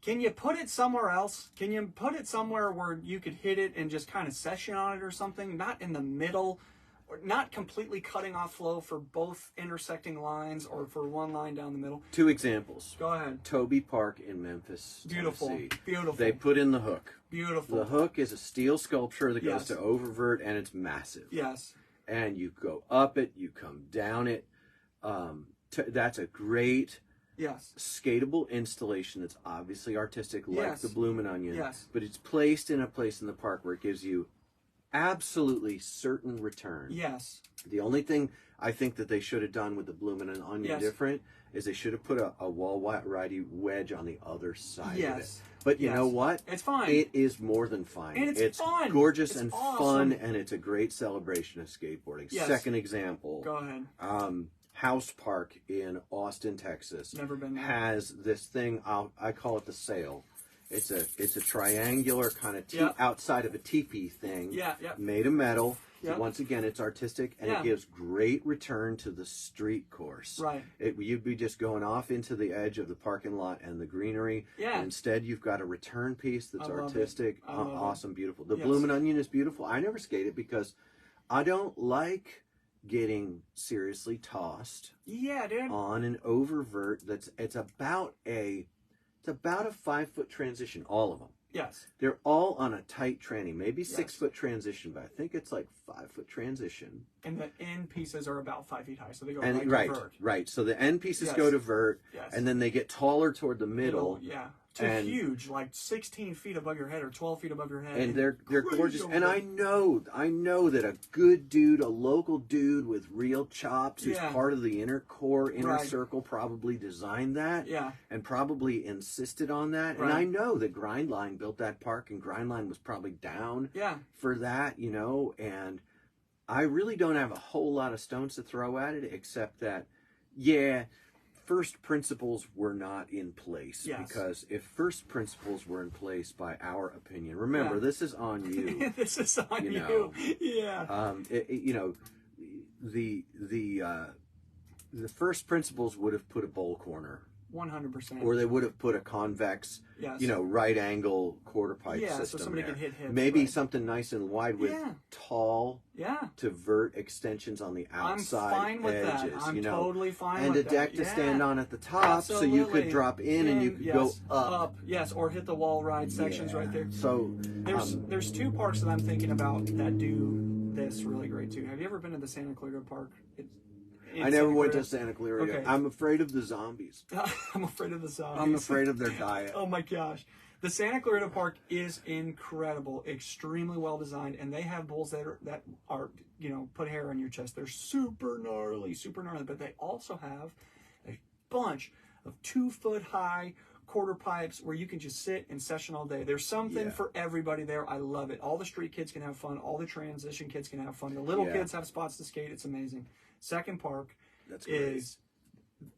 Can you put it somewhere else? Can you put it somewhere where you could hit it and just kind of session on it or something? Not in the middle. Not completely cutting off flow for both intersecting lines or for one line down the middle. 2 examples. Go ahead. Toby Park in Memphis, Beautiful. Tennessee. Beautiful. They put in the hook. Beautiful. The hook is a steel sculpture that goes Yes. to oververt, and it's massive. Yes. And you go up it, you come down it. That's a great Yes. skatable installation that's obviously artistic, like Yes. the Bloomin' Onion. Yes. But it's placed in a place in the park where it gives you absolutely certain return. Yes. The only thing I think that they should have done with the Bloomin' Onion Yes. different is they should have put a wall righty wedge on the other side Yes. of it. But you know what? It's fine. It is more than fine. And it's fun. Gorgeous It's and awesome. fun, and it's a great celebration of skateboarding. Yes. Second example. Go ahead. House Park in Austin, Texas. Never been there. Has this thing, I call it the sail. It's a triangular kind of Yep. outside of a teepee thing. Yeah, yeah. Made of metal. Yep. Once again, it's artistic, and Yeah. it gives great return to the street course. Right. You'd be just going off into the edge of the parking lot and the greenery. Yeah. And instead, you've got a return piece that's I love it. artistic, I love it. awesome, beautiful. The Yes. Bloomin' Onion is beautiful. I never skate it because I don't like getting seriously tossed Yeah, dude. on an oververt. It's about a 5-foot transition, all of them. Yes. They're all on a tight tranny, maybe Yes. 6-foot transition, but I think it's like 5-foot transition. And the end pieces are about 5 feet high, so they go And right to vert. right. So the end pieces Yes. go to vert, Yes. and then they get taller toward the middle. Yeah. To and- huge, like 16 feet above your head or 12 feet above your head. And they're gorgeous. over And there. I know that a good dude, a local dude with real chops, who's Yeah. part of the inner Right. circle, probably designed that. Yeah. And probably insisted on that. And Right. I know that Grindline built that park, and Grindline was probably down Yeah. for that, and I really don't have a whole lot of stones to throw at it, except that, first principles were not in place. Yes. Because if first principles were in place, by our opinion, remember, Yeah. this is on you. This is on You you. know. Yeah. The first principles would have put a bowl corner, 100%. or they would have put a convex, Yes. right angle quarter pipe Yeah, so system somebody there. could hit hips, Maybe right. something nice and wide with Yeah. tall Yeah. to vert extensions on the outside I'm fine with edges, that. I'm totally fine and with a that. deck to Yeah. stand on at the top, so you could Absolutely. drop in and you could yes, go up. Yes, or hit the wall ride sections right there. So There's 2 parks that I'm thinking about that do this really great too. Have you ever been to the Santa Clara Park? I never went to Santa Clara. Okay. I'm afraid of the zombies. I'm afraid of the zombies. I'm afraid of their diet. Oh my gosh. The Santa Clarita Park is incredible, extremely well designed, and they have bulls that are put hair on your chest. They're super gnarly, but they also have a bunch of 2-foot high quarter pipes where you can just sit and session all day. There's something for everybody there. I love it. All the street kids can have fun. All the transition kids can have fun. The little kids have spots to skate. It's amazing. Second park is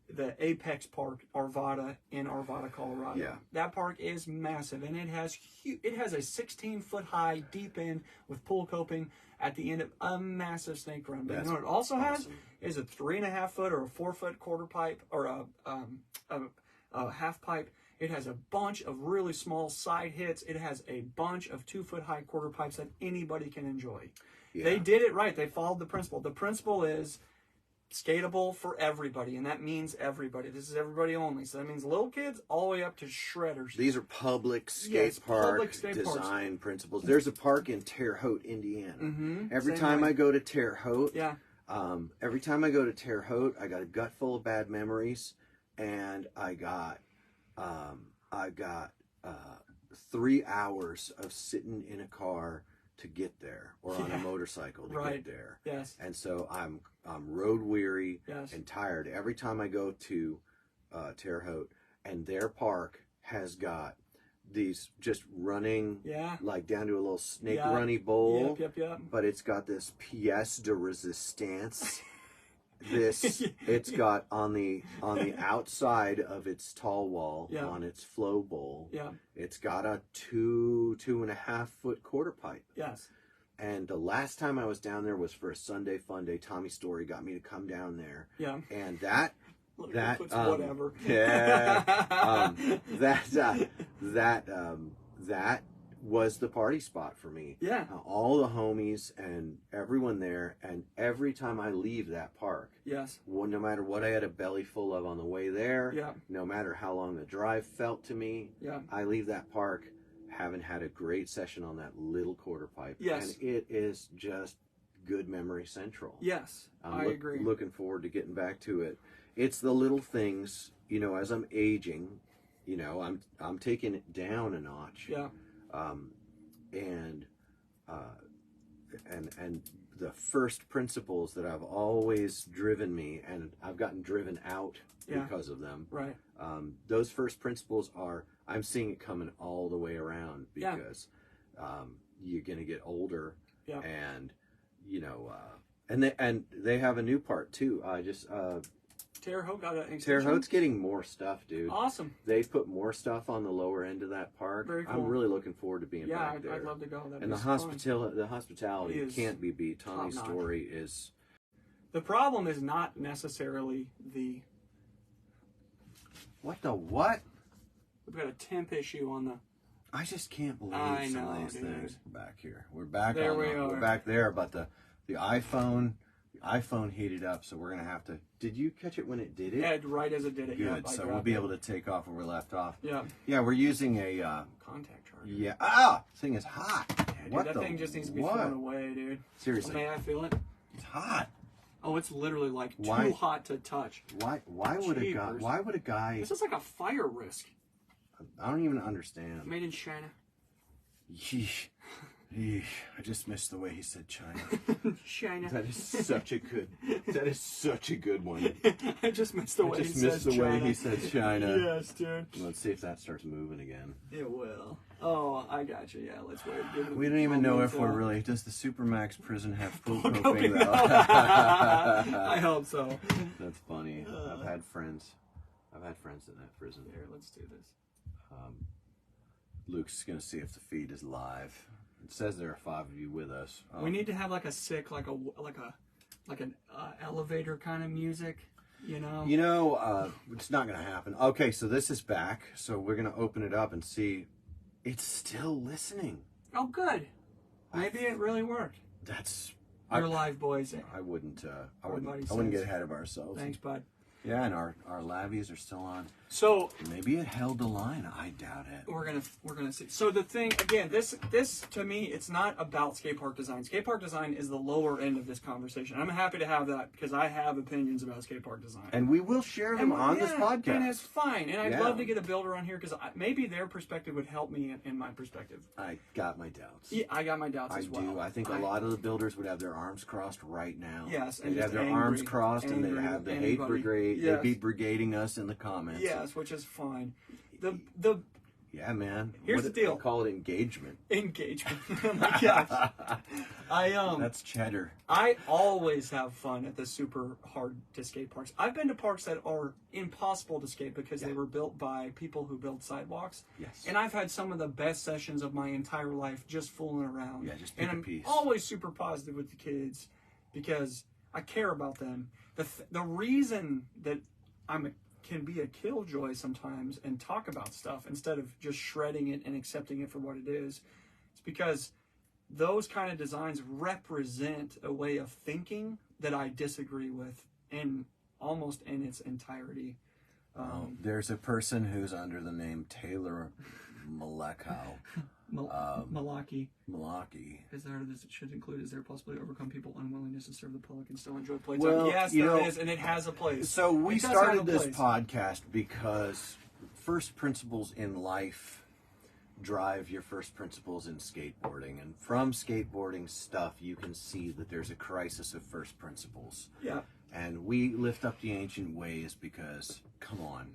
the Apex Park, Arvada, in Arvada, Colorado. Yeah. That park is massive, and it has a 16-foot high deep end with pool coping at the end of a massive snake run. But you know what it also has is a 3.5-foot or a 4-foot quarter pipe or a half pipe. It has a bunch of really small side hits. It has a bunch of 2-foot high quarter pipes that anybody can enjoy. Yeah. They did it right. They followed the principle. The principle is Skateable for everybody, and that means everybody. This is everybody only. So that means little kids all the way up to shredders. These are public skate park design principles. There's a park in Terre Haute, Indiana. Every time I go to Terre Haute, every time I go to Terre Haute, I got a gut full of bad memories, and I got 3 hours of sitting in a car to get there, or on a motorcycle to get there. Yes. And so I'm road weary Yes. and tired every time I go to Terre Haute, and their park has got these just running, like down to a little snake runny bowl. Yep. But it's got this pièce de résistance. It's got on the outside of its tall wall, on its flow bowl, it's got a 2.5 foot quarter pipe. Yes. And the last time I was down there was for a Sunday fun day. Tommy Story got me to come down there. Yeah. And that whatever. That was the party spot for me. Yeah. All the homies and everyone there, and every time I leave that park, no matter what I had a belly full of on the way there, no matter how long the drive felt to me, I leave that park having had a great session on that little quarter pipe. Yes. And it is just good memory central. Yes, I agree. Looking forward to getting back to it. It's the little things, you know, as I'm aging, you know, I'm taking it down a notch. Yeah. And the first principles that have always driven me, and I've gotten driven out because of them. Right. Those first principles are, I'm seeing it coming all the way around, because you're going to get older, and you know, and they have a new part too. Terre Haute got an extension? Terre Haute's getting more stuff, dude. Awesome. They put more stuff on the lower end of that park. Very cool. I'm really looking forward to being back there. I'd love to go. And the hospitality can't be beat. Tommy's Story is... The problem is not necessarily the... What the what? We've got a temp issue on the... I just can't believe some of these things. We're back here. We're back there. We're back there, but the iPhone heated up, so we're gonna have to. Did you catch it when it did it? Yeah, right as it did it. Good. So we'll be able to take off where we left off. Yeah. Yeah, we're using a contact charger. Yeah. This thing is hot. Yeah, dude, what that thing just needs to be thrown away, dude. Seriously. May I feel it? It's hot. Oh, it's literally like too hot to touch. Why would a guy? This is like a fire risk. I don't even understand. Made in China. Yeesh. I just missed the way he said China. China. That is such a good one. I just missed the way he said China. Way he said China. Yes, dude. Let's see if that starts moving again. It will. Oh, I got you. Yeah, let's wait. We don't even know if we're really... Does the Supermax prison have full propane? I hope so. That's funny. I've had friends in that prison. Here, let's do this. Luke's going to see if the feed is live. It says there are 5 of you with us. We need to have like a sick, like an elevator kind of music, you know? You know, it's not going to happen. Okay, so this is back. So we're going to open it up and see. It's still listening. Oh, good. Maybe it really worked. You're live, boys. I wouldn't get ahead of ourselves. Thanks, bud. Yeah, and our lavies are still on. So maybe it held the line. I doubt it. We're gonna see. So the thing again, this to me, it's not about skate park design. Skate park design is the lower end of this conversation. I'm happy to have that because I have opinions about skate park design, and we will share them on this podcast. And it's fine. And I'd love to get a builder on here because maybe their perspective would help me in my perspective. I got my doubts. Yeah, I got my doubts as well. I do. I think a lot of the builders would have their arms crossed right now. Yes, they'd have their arms crossed, and they'd have the hate brigade. Yes. They'd be brigading us in the comments. Yes, which is fine. Yeah, man. Here's the deal. They call it engagement. Engagement. Oh my gosh. That's cheddar. I always have fun at the super hard to skate parks. I've been to parks that are impossible to skate because they were built by people who build sidewalks. Yes. And I've had some of the best sessions of my entire life just fooling around. Yeah, just pick a piece. I'm always super positive with the kids because I care about them. The reason that can be a killjoy sometimes and talk about stuff instead of just shredding it and accepting it for what it is. It's because those kind of designs represent a way of thinking that I disagree with almost in its entirety. There's a person who's under the name Taylor Malekau. Malaki. Is there this it should include? Is there a possibility to overcome people's unwillingness to serve the public and still enjoy playtime? Well, yes, there is, and it has a place. So we started this podcast because first principles in life drive your first principles in skateboarding, and from skateboarding stuff you can see that there's a crisis of first principles. Yeah. And we lift up the ancient ways because, come on.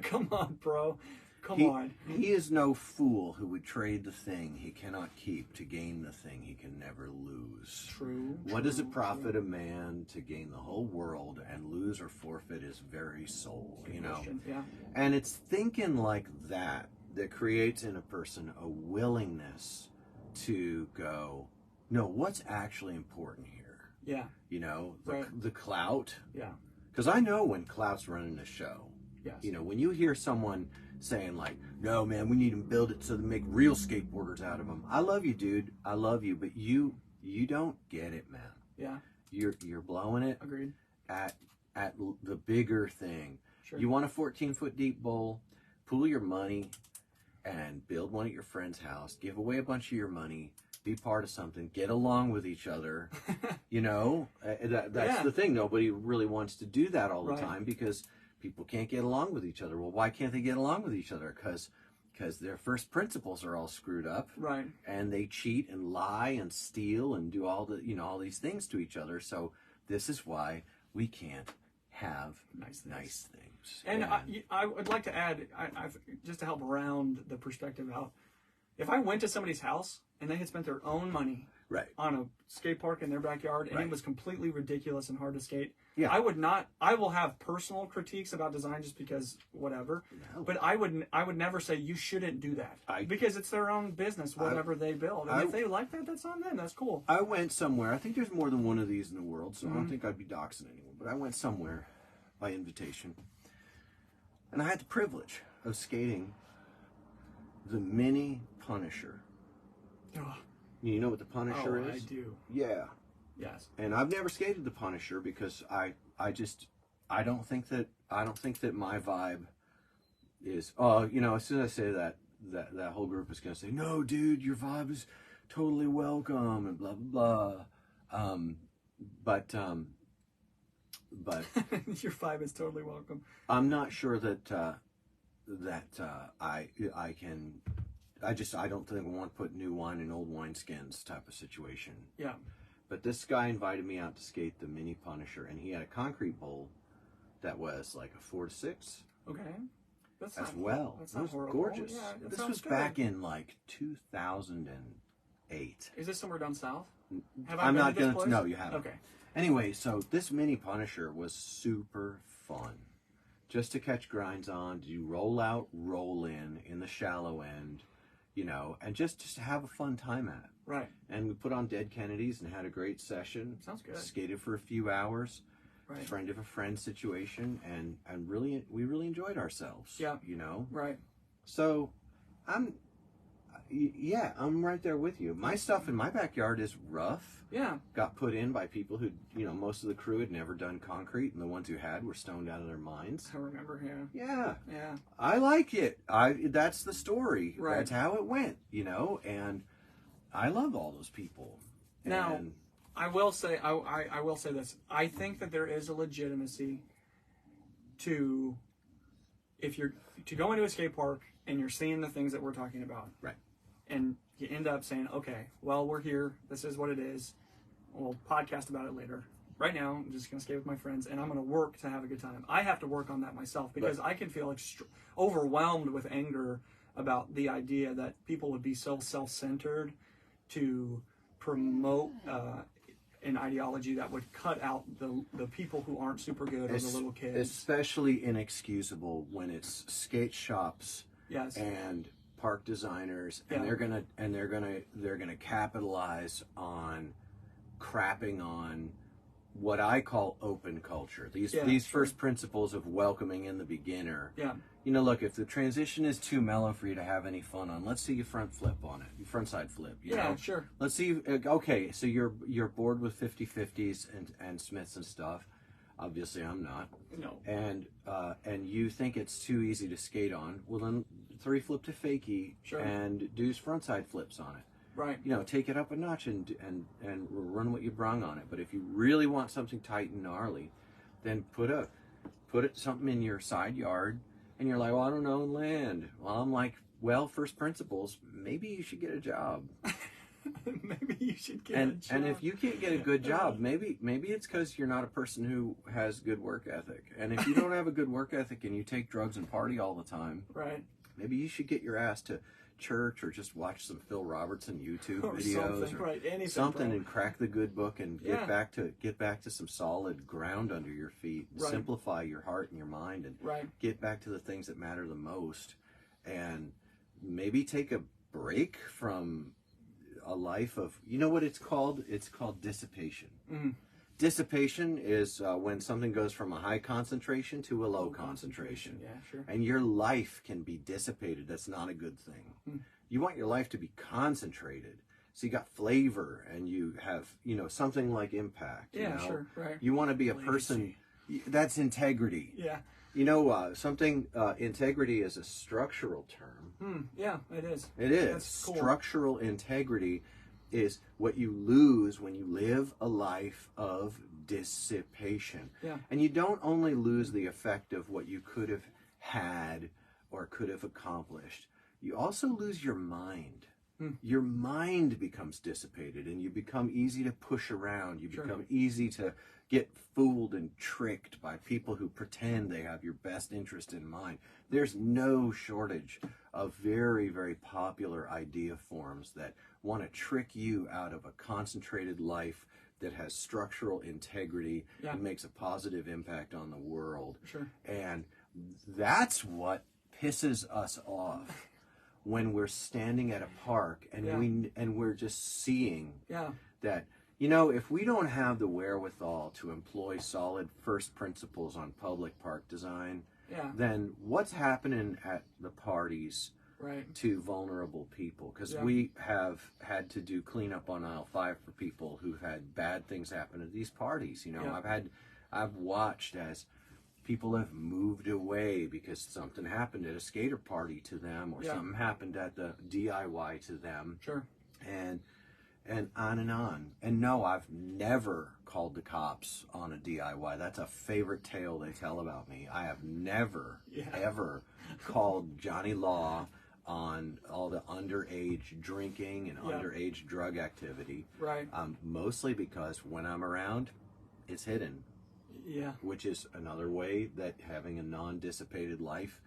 Come on, bro. Come on. He is no fool who would trade the thing he cannot keep to gain the thing he can never lose. True. What does it profit a man to gain the whole world and lose or forfeit his very soul? You know? Yeah. And it's thinking like that creates in a person a willingness to go, no, what's actually important here? Yeah. You know, Right. the clout. Yeah. Because I know when clout's running the show. Yes. You know, when you hear someone saying like, no, man, we need to build it so they make real skateboarders out of them. I love you, dude. I love you. But you don't get it, man. Yeah. You're blowing it. Agreed. At the bigger thing. Sure. You want a 14-foot deep bowl, pool your money, and build one at your friend's house. Give away a bunch of your money. Be part of something. Get along with each other. You know, that's the thing. Nobody really wants to do that all the time because people can't get along with each other. Well, why can't they get along with each other? Because their first principles are all screwed up. Right. And they cheat and lie and steal and do all these things to each other. So this is why we can't have nice things. And I would like to add, I've just to help round the perspective out. If I went to somebody's house and they had spent their own money on a skate park in their backyard and it was completely ridiculous and hard to skate, I will have personal critiques about design just because whatever, but I would never say you shouldn't do that because it's their own business, whatever they build. And if they like that, that's on them. That's cool. I went somewhere. I think there's more than one of these in the world, so I don't think I'd be doxing anyone, but I went somewhere by invitation and I had the privilege of skating the mini Punisher. Oh. You know what the Punisher is? I do. Yeah. Yes. And I've never skated the Punisher because I don't think that my vibe is as soon as I say that whole group is gonna say, no dude, your vibe is totally welcome and blah blah blah. But your vibe is totally welcome. I'm not sure that I don't think I want to put new wine in old wineskins type of situation. Yeah. But this guy invited me out to skate the mini Punisher, and he had a concrete bowl that was like a 4 to 6. Okay. That's well. That was gorgeous. Yeah, this was good. Back in like 2008. Is this somewhere down south? I'm not going to. No, you haven't. Okay. Anyway, so this mini Punisher was super fun. Just to catch grinds on, do roll out, roll in the shallow end, and just to have a fun time at. Right. And we put on Dead Kennedys and had a great session. Sounds good. Skated for a few hours. Right. Friend of a friend situation, and we really enjoyed ourselves. Yeah. Right. So, I'm right there with you. My stuff in my backyard is rough. Yeah. Got put in by people who, most of the crew had never done concrete, and the ones who had were stoned out of their minds. I remember, Yeah. Yeah. I like it. That's the story. Right. That's how it went, and I love all those people. Now, I will say, I will say this. I think that there is a legitimacy to go into a skate park and you're seeing the things that we're talking about. Right. And you end up saying, okay, well, we're here. This is what it is. We'll podcast about it later. Right now, I'm just going to skate with my friends, and I'm going to work to have a good time. I have to work on that myself because I can feel overwhelmed with anger about the idea that people would be so self-centered to promote an ideology that would cut out the people who aren't super good or the little kids. Especially inexcusable when it's skate shops and park designers, and they're gonna capitalize on crapping on what I call open culture. These first principles of welcoming in the beginner. Yeah. Look, if the transition is too mellow for you to have any fun on, let's see you front flip on it. You front side flip. You know? Sure. Let's see. Okay, so you're bored with 50/50s and Smiths and stuff. Obviously, I'm not. No. And you think it's too easy to skate on. Well, then 3-flip to fakie and do frontside flips on it. Right. You know, take it up a notch and run what you brung on it. But if you really want something tight and gnarly, then put something in your side yard, and you're like, well, I don't know land. Well, I'm like, well, first principles, maybe you should get a job. Maybe you should get a job. And if you can't get a good job, maybe it's because you're not a person who has good work ethic. And if you don't have a good work ethic and you take drugs and party all the time, right, maybe you should get your ass to church or just watch some Phil Robertson YouTube or videos something, and crack the good book and get back to some solid ground under your feet and simplify your heart and your mind and get back to the things that matter the most, and maybe take a break from a life of, you know what it's called dissipation. Dissipation is when something goes from a high concentration to a low concentration. Yeah, sure. And your life can be dissipated. That's not a good thing. You want your life to be concentrated. So you got flavor and you have, you know, something like impact. Yeah, you know? sure, right. You want to be a person, that's integrity. Yeah. You know, integrity is a structural term. Yeah, it is. It is. That's cool. Structural integrity is what you lose when you live a life of dissipation. Yeah. And you don't only lose the effect of what you could have had or could have accomplished, you also lose your mind. Your mind becomes dissipated and you become easy to push around. You become easy to get fooled and tricked by people who pretend they have your best interest in mind. There's no shortage of very, very popular idea forms that want to trick you out of a concentrated life that has structural integrity and makes a positive impact on the world. And that's what pisses us off when we're standing at a park and we're just seeing that, you know, if we don't have the wherewithal to employ solid first principles on public park design, then what's happening at the parties to vulnerable people? Because we have had to do cleanup on aisle 5 for people who've had bad things happen at these parties. You know, I've watched as people have moved away because something happened at a skater party to them, or something happened at the DIY to them. And on and on. And no, I've never called the cops on a DIY. That's a favorite tale they tell about me. I have never, ever called Johnny Law on all the underage drinking and underage drug activity. Mostly because when I'm around, it's hidden. Which is another way that having a non-dissipated life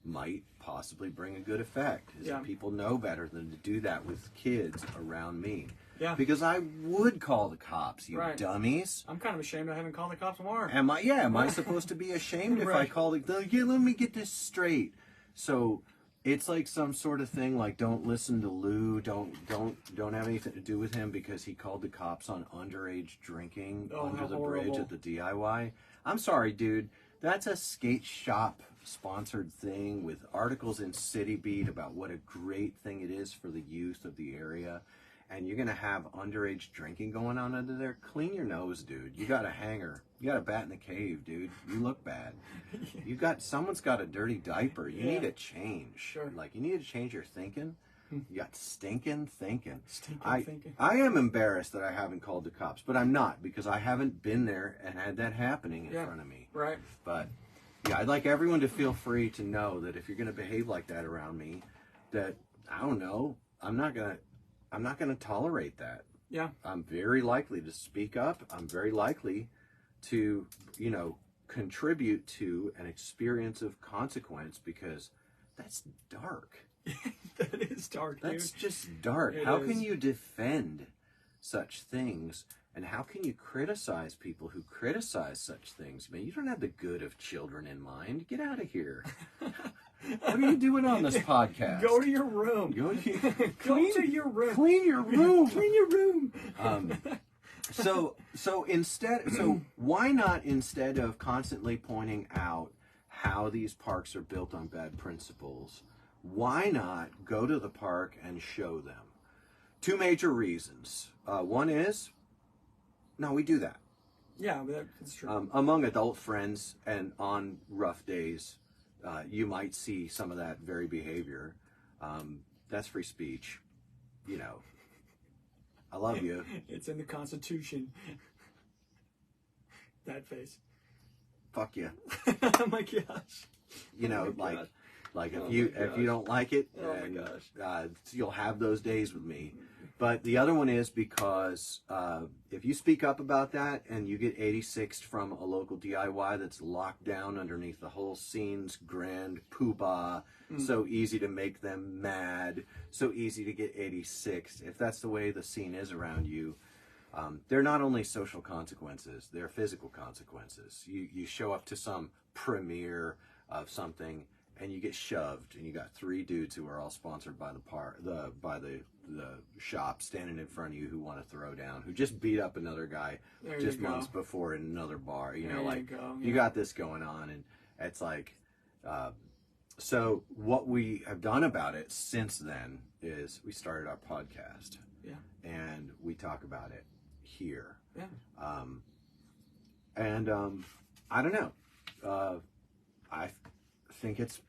might possibly bring a good effect. Is that people know better than to do that with kids around me. Because I would call the cops, you dummies. I'm kind of ashamed I haven't called the cops more. Am I supposed to be ashamed if I call it? Let me get this straight. So it's like some sort of thing like, don't listen to Lou, don't have anything to do with him because he called the cops on underage drinking under the bridge at the DIY. I'm sorry, dude. That's a skate shop sponsored thing with articles in City Beat about what a great thing it is for the youth of the area. And you're going to have underage drinking going on under there? Clean your nose, dude. You got a hanger. You got a bat in the cave, dude. You look bad. Someone's got a dirty diaper. You need to change. Like, you need to change your thinking. You got stinking thinking. I am embarrassed that I haven't called the cops, but I'm not, because I haven't been there and had that happening in front of me. But, yeah, I'd like everyone to feel free to know that if you're going to behave like that around me, that, I don't know, I'm not going to tolerate that. I'm very likely to speak up. I'm very likely to, you know, contribute to an experience of consequence, because that's dark. That is dark, dude. That's just dark. How can you defend such things? And how can you criticize people who criticize such things? Man, you don't have the good of children in mind. Get out of here. What are you doing on this podcast? Go to your room. Go to your room. Clean your room. Clean your room. So why not, instead of constantly pointing out how these parks are built on bad principles, why not go to the park and show them? 2 major reasons. One is, no, we do that. Yeah, but that's true. Among adult friends and on rough days, you might see some of that very behavior. That's free speech. You know, I love you. It's in the Constitution. That face. Fuck you. Oh my gosh. You know, my like Oh if you my gosh. don't like it, Oh my then, gosh. you'll have those days with me. But the other one is because if you speak up about that and you get 86'd from a local DIY that's locked down underneath the whole scene's grand poobah, so easy to make them mad, so easy to get 86'd. If that's the way the scene is around you, they're not only social consequences, they're physical consequences. You show up to some premiere of something and you get shoved, and you got 3 dudes who are all sponsored by the shop standing in front of you who want to throw down, who just beat up another guy just months before in another bar. You know, like you got this going on, and it's like, so what we have done about it since then is we started our podcast. Yeah. And we talk about it here. Yeah. I don't know. I think it's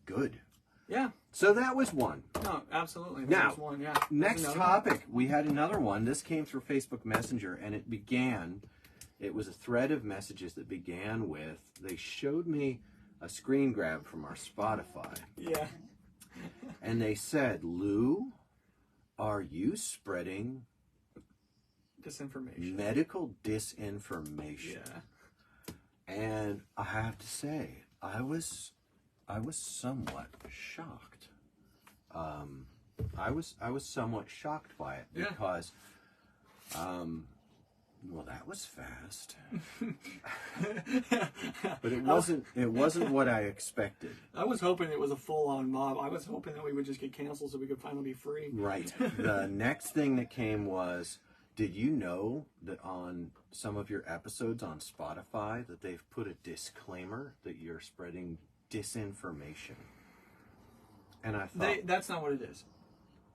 good. Yeah. So that was one. No, absolutely. Now, was one. Yeah. Next topic. We had another one. This came through Facebook Messenger, and it was a thread of messages that began with, they showed me a screen grab from our Spotify. Yeah. And they said, Lou, are you spreading disinformation? Medical disinformation. Yeah. And I have to say, I was somewhat shocked. I was somewhat shocked by it because, well, that was fast. But it wasn't what I expected. I was hoping it was a full-on mob. I was hoping that we would just get canceled so we could finally be free. Right. The next thing that came was, did you know that on some of your episodes on Spotify that they've put a disclaimer that you're spreading disinformation? And I thought, that's not what it is.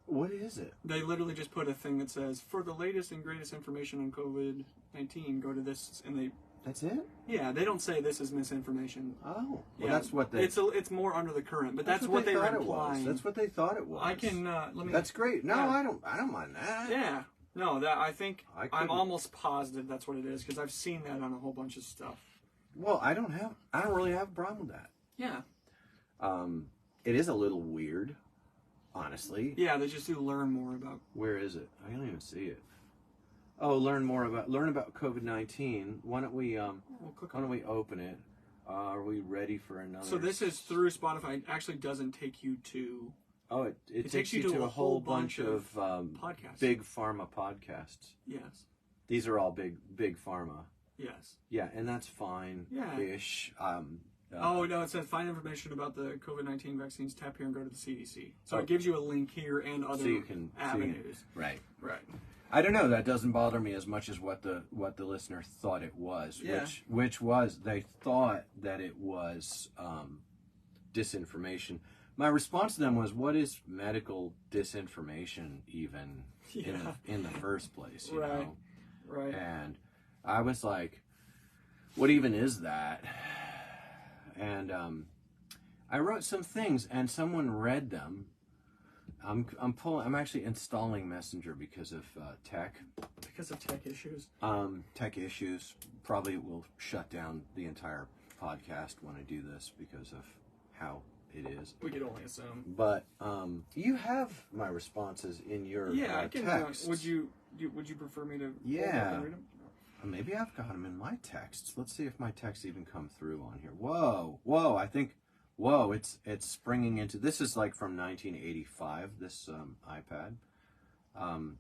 What is it? They literally just put a thing that says, for the latest and greatest information on COVID-19, go to this, and That's it? Yeah, they don't say this is misinformation. Oh, well, that's what they... It's more under the current, but that's what they were implying. That's what they thought it was. I can, let me... That's great. No, I don't mind that. Yeah. No, I'm almost positive that's what it is, because I've seen that on a whole bunch of stuff. Well, I don't really have a problem with that. Yeah. It is a little weird, honestly. Yeah, they just do learn more about... Where is it? I don't even see it. Oh, learn about COVID-19. Why don't we open it? Are we ready for another? So this is through Spotify. It actually doesn't take you to... Oh, it takes you to a whole bunch of podcasts. Big pharma podcasts. Yes. These are all big pharma. Yes. Yeah, and that's fine. Yeah. Ish. Oh, no, it says find information about the COVID-19 vaccines. Tap here and go to the CDC. So it gives you a link here and other avenues. Right. Right. I don't know. That doesn't bother me as much as what the listener thought it was. Yeah. Which was, they thought that it was disinformation. My response to them was, what is medical disinformation even in the first place? You know? Right. And I was like, what even is that? And I wrote some things, and someone read them. I'm actually installing Messenger because of tech. Because of tech issues. Tech issues probably will shut down the entire podcast when I do this because of how it is. We could only assume. But you have my responses in your I can. texts. Would you prefer me to? Yeah. Read them? Maybe I've got them in my texts. Let's see if my texts even come through on here. Whoa! I think. Whoa! It's springing into. This is like from 1985. This iPad.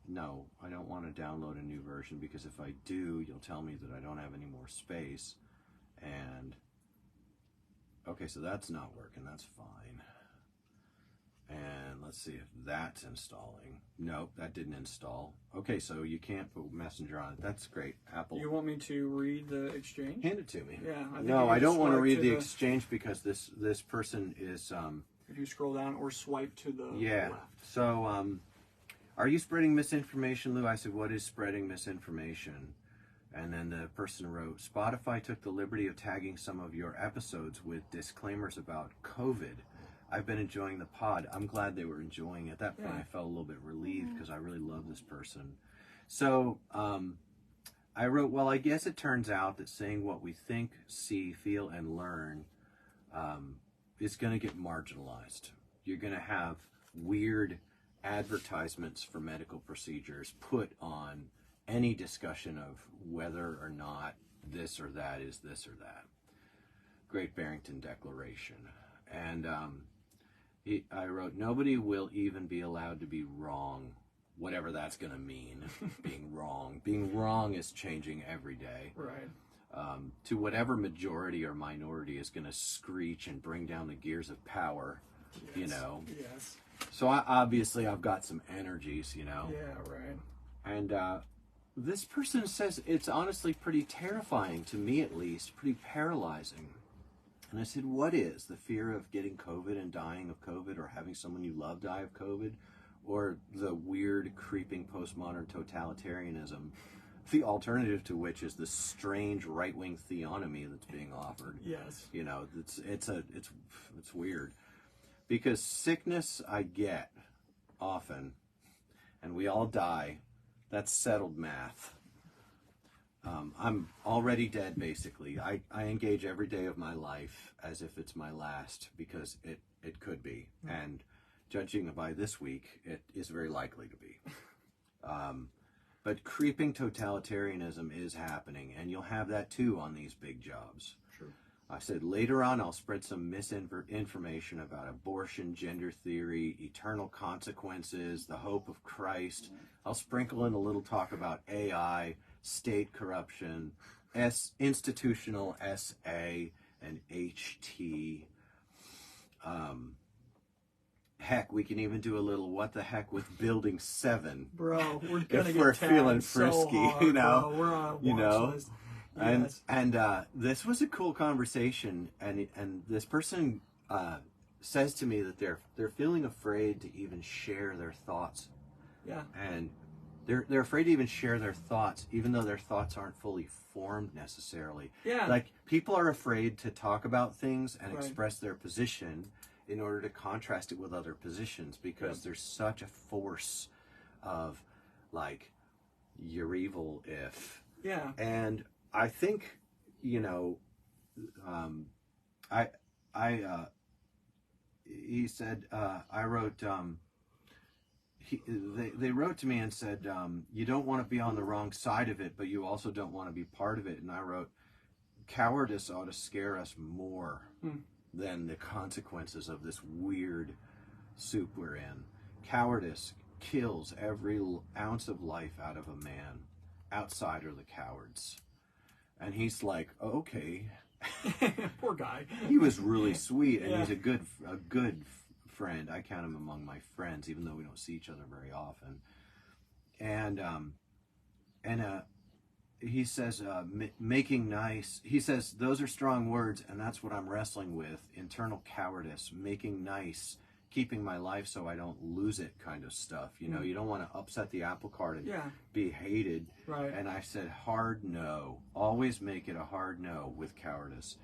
No, I don't want to download a new version because if I do, you'll tell me that I don't have any more space. And okay, so that's not working. That's fine. And let's see if that's installing. Nope, that didn't install. Okay, so you can't put Messenger on it. That's great. Apple. You want me to read the exchange? Hand it to me. Yeah. I don't want to read the exchange because this person is. If you scroll down or swipe to the left. So, are you spreading misinformation, Lou? I said, what is spreading misinformation? And then the person wrote, Spotify took the liberty of tagging some of your episodes with disclaimers about COVID. I've been enjoying the pod. I'm glad they were enjoying it. At that point, I felt a little bit relieved because I really love this person. So I wrote, well, I guess it turns out that saying what we think, see, feel, and learn is going to get marginalized. You're going to have weird advertisements for medical procedures put on any discussion of whether or not this or that is this or that. Great Barrington Declaration. And I wrote, nobody will even be allowed to be wrong, whatever that's going to mean, being wrong. Being wrong is changing every day. Right. To whatever majority or minority is going to screech and bring down the gears of power, Yes. you know. Yes. So obviously I've got some energies, you know. Yeah, right. And this person says it's honestly pretty terrifying, to me at least, pretty paralyzing. And I said, what is? The fear of getting COVID and dying of COVID, or having someone you love die of COVID, or the weird, creeping postmodern totalitarianism, the alternative to which is this strange right-wing theonomy that's being offered. Yes. You know, it's weird. Because sickness I get often, and we all die. That's settled math. I'm already dead, basically. I engage every day of my life as if it's my last, because it could be. And judging by this week, it is very likely to be. But creeping totalitarianism is happening, and you'll have that too on these big jobs. True. I said, later on, I'll spread some misinformation about abortion, gender theory, eternal consequences, the hope of Christ. I'll sprinkle in a little talk about AI, state corruption, institutional SA, and HT. Heck, we can even do a little what the heck with Building 7. Bro, we're gonna if get we're tagged feeling so frisky, hard, you know. Bro. We're on a watch You know? list. And Yes. this was a cool conversation, and this person says to me that they're feeling afraid to even share their thoughts. Yeah. And they're afraid to even share their thoughts, even though their thoughts aren't fully formed necessarily. Yeah. Like, people are afraid to talk about things and Right. express their position in order to contrast it with other positions, because there's such a force of, like, you're evil if. Yeah. And I think, you know, he said, I wrote, they wrote to me and said, you don't want to be on the wrong side of it, but you also don't want to be part of it. And I wrote, cowardice ought to scare us more than the consequences of this weird soup we're in. Cowardice kills every ounce of life out of a man. Outside are the cowards. And he's like, oh, okay. Poor guy. He was really sweet, and Yeah. he's a good friend. I count him among my friends, even though we don't see each other very often. And he says, making nice. He says, those are strong words, and that's what I'm wrestling with. Internal cowardice, making nice, keeping my life so I don't lose it, kind of stuff. You know, you don't want to upset the apple cart and be hated. Right. And I said, hard no. Always make it a hard no with cowardice.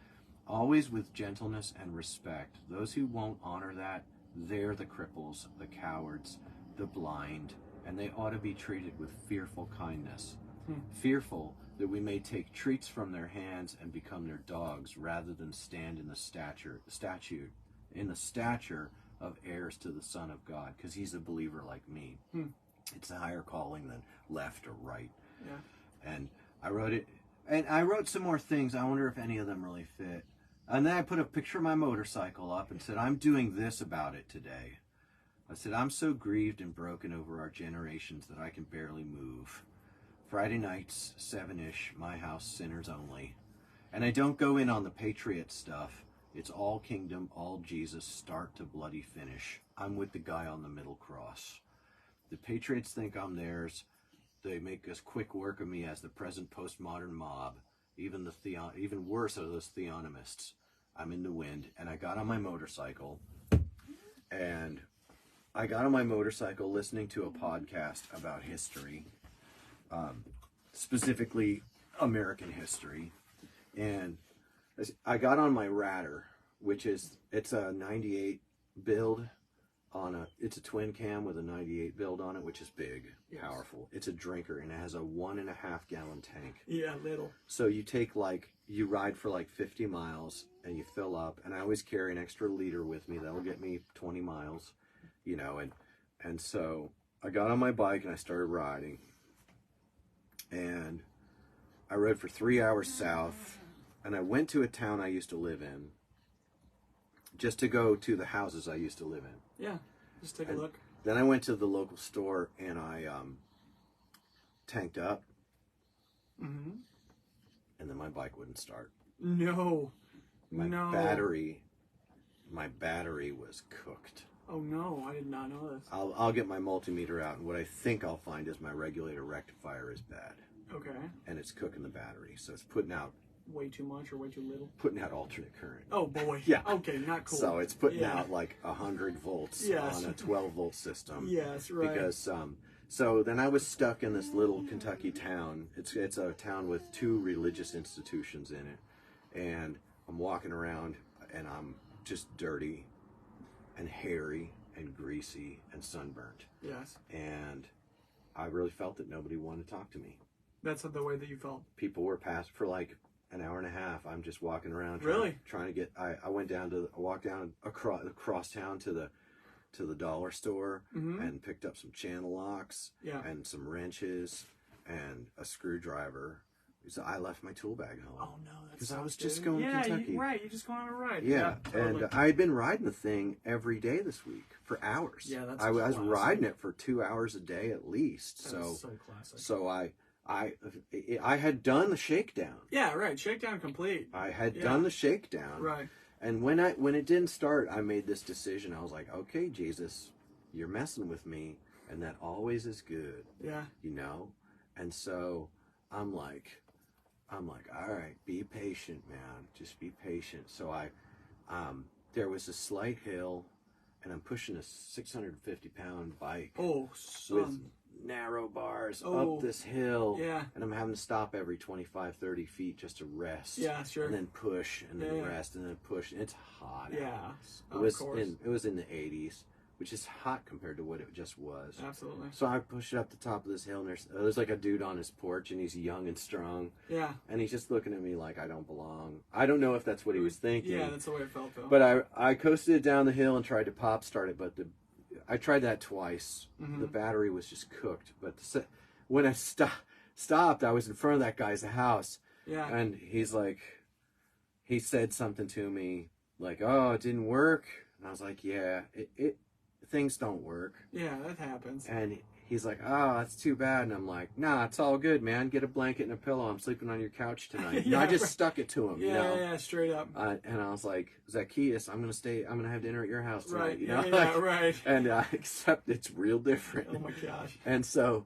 Always with gentleness and respect. Those who won't honor that, they're the cripples, the cowards, the blind, and they ought to be treated with fearful kindness. Fearful that we may take treats from their hands and become their dogs, rather than stand in the stature of heirs to the Son of God, because he's a believer like me. It's a higher calling than left or right. Yeah. And I wrote it, and I wrote some more things. I wonder if any of them really fit. And then I put a picture of my motorcycle up and said, I'm doing this about it today. I said, I'm so grieved and broken over our generations that I can barely move. Friday nights, 7-ish, my house, sinners only. And I don't go in on the patriot stuff. It's all kingdom, all Jesus, start to bloody finish. I'm with the guy on the middle cross. The patriots think I'm theirs. They make us quick work of me as the present postmodern mob. Even worse are those theonomists. I'm in the wind, and I got on my motorcycle, listening to a podcast about history, specifically American history, and I got on my Radar, which is, it's a 98 build on it's a twin cam with a 98 build on it, which is big, powerful. It's a drinker, and it has a 1.5 gallon tank. Yeah, little. So you you ride for like 50 miles and you fill up, and I always carry an extra liter with me. That'll get me 20 miles, you know, and so I got on my bike and I started riding, and I rode for 3 hours south, and I went to a town I used to live in just to go to the houses I used to live in. Yeah, just take a look. Then I went to the local store and I tanked up, and then my bike wouldn't start. No. My battery was cooked. Oh no, I did not know this. I'll get my multimeter out, and what I think I'll find is my regulator rectifier is bad. Okay. And it's cooking the battery, so it's putting out way too much or way too little? Putting out alternate current. Oh boy. Yeah. Okay, not cool. So it's putting out like 100 volts on a 12 volt system. Yes, right. Because so then I was stuck in this little Kentucky town. It's a town with 2 religious institutions in it, and I'm walking around and I'm just dirty and hairy and greasy and sunburnt. Yes. And I really felt that nobody wanted to talk to me. That's the way that you felt. People were passed for like an hour and a half. I'm just walking around trying to get. I walked down across town to the dollar store and picked up some channel locks and some wrenches and a screwdriver. So I left my tool bag home. Oh no, that's because I was just going to Kentucky. You're just going on a ride. Yeah, totally. And I had been riding the thing every day this week for hours. Yeah, that's. I was riding it for 2 hours a day at least. That's so classic. So I had done the shakedown. Yeah, right. Shakedown complete. I had done the shakedown. Right. And when it didn't start, I made this decision. I was like, okay, Jesus, you're messing with me, and that always is good. Yeah. You know? And so I'm like, all right, be patient, man. Just be patient. So there was a slight hill, and I'm pushing a 650-pound bike. Oh, son. With narrow bars up this hill. Yeah. And I'm having to stop every 25, 30 feet just to rest. Yeah, sure. And then push, and then rest, and then push. And it's hot out. Yeah, of course. It was in the 80s, which is hot compared to what it just was. Absolutely. So I push it up the top of this hill, and there's like a dude on his porch, and he's young and strong. Yeah. And he's just looking at me like I don't belong. I don't know if that's what he was thinking. Yeah, that's the way it felt, though. But I coasted it down the hill and tried to pop start it, but I tried that twice. The battery was just cooked. But when I stopped, I was in front of that guy's house. Yeah. And he said something to me like, "Oh, it didn't work." And I was like, "Yeah, things don't work." Yeah, that happens. And he's like, "Oh, that's too bad." And I'm like, "Nah, it's all good, man. Get a blanket and a pillow. I'm sleeping on your couch tonight." I just stuck it to him. Yeah, you know? Yeah, straight up. And I was like, Zacchaeus, I'm gonna have dinner at your house tonight. Right. You know? Yeah, right. And except it's real different. Oh my gosh. And so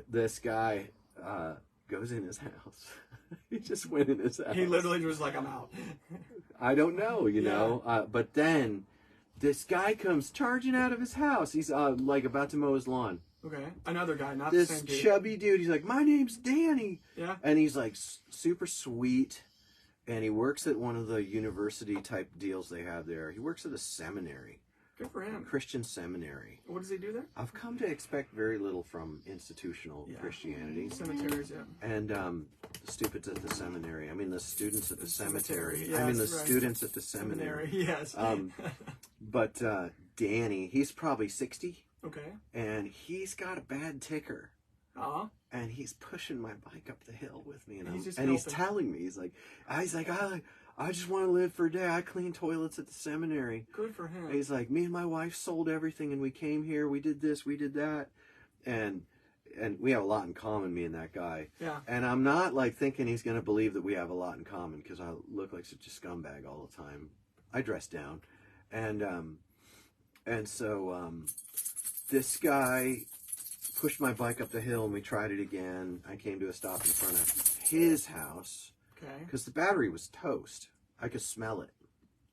this guy goes in his house. He just went in his house. He literally was like, "I'm out." I don't know, you know. But then this guy comes charging out of his house. He's like about to mow his lawn. Okay, another guy, not this the same dude. chubby dude. He's like, "My name's Danny." Yeah. And he's like super sweet, and he works at one of the university type deals they have there. He works at a seminary. Good for him. Christian seminary. What does he do there? I've come to expect very little from institutional Christianity. Cemeteries, yeah. And the stupids at the seminary. I mean, the students at the cemetery. Yes, I mean, the students at the seminary. Yes. But Danny, he's probably 60. Okay. And he's got a bad ticker. Uh-huh. And he's pushing my bike up the hill with me. And he's helping. telling me, he's like, I just want to live for a day. I clean toilets at the seminary. Good for him. And he's like, me and my wife sold everything and we came here. We did this, we did that. And we have a lot in common, me and that guy. Yeah. And I'm not like thinking he's going to believe that we have a lot in common because I look like such a scumbag all the time. I dress down. And so this guy pushed my bike up the hill and we tried it again. I came to a stop in front of his house. Okay. Because the battery was toast. I could smell it.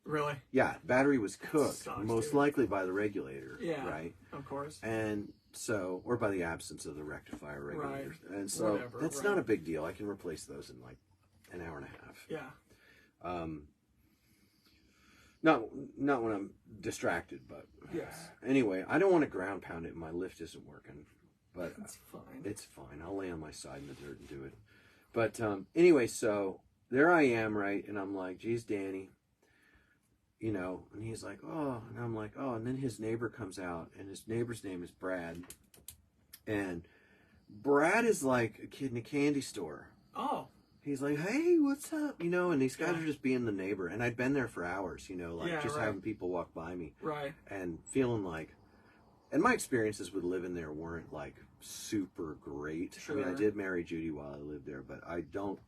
Really? Yeah, battery was cooked, Sucks, most dude. likely by the regulator. Yeah, right? Of course. And So, or by the absence of the rectifier regulators. Right. And so Whatever, that's right. not a big deal. I can replace those in like an hour and a half. Yeah. Not when I'm distracted, but Yes. anyway, I don't want to ground pound it. My lift isn't working, but That's fine. it's fine. I'll lay on my side in the dirt and do it. But anyway, so there I am, right? And I'm like, geez, Danny, you know, and he's like, oh, and I'm like, oh, and then his neighbor comes out, and his neighbor's name is Brad, and Brad is like a kid in a candy store. Oh. He's like, hey, what's up? You know, and these guys are just being the neighbor. And I'd been there for hours, you know, like just having people walk by me. Right. And feeling like, and my experiences with living there weren't like super great. Sure. I mean, I did marry Judy while I lived there, but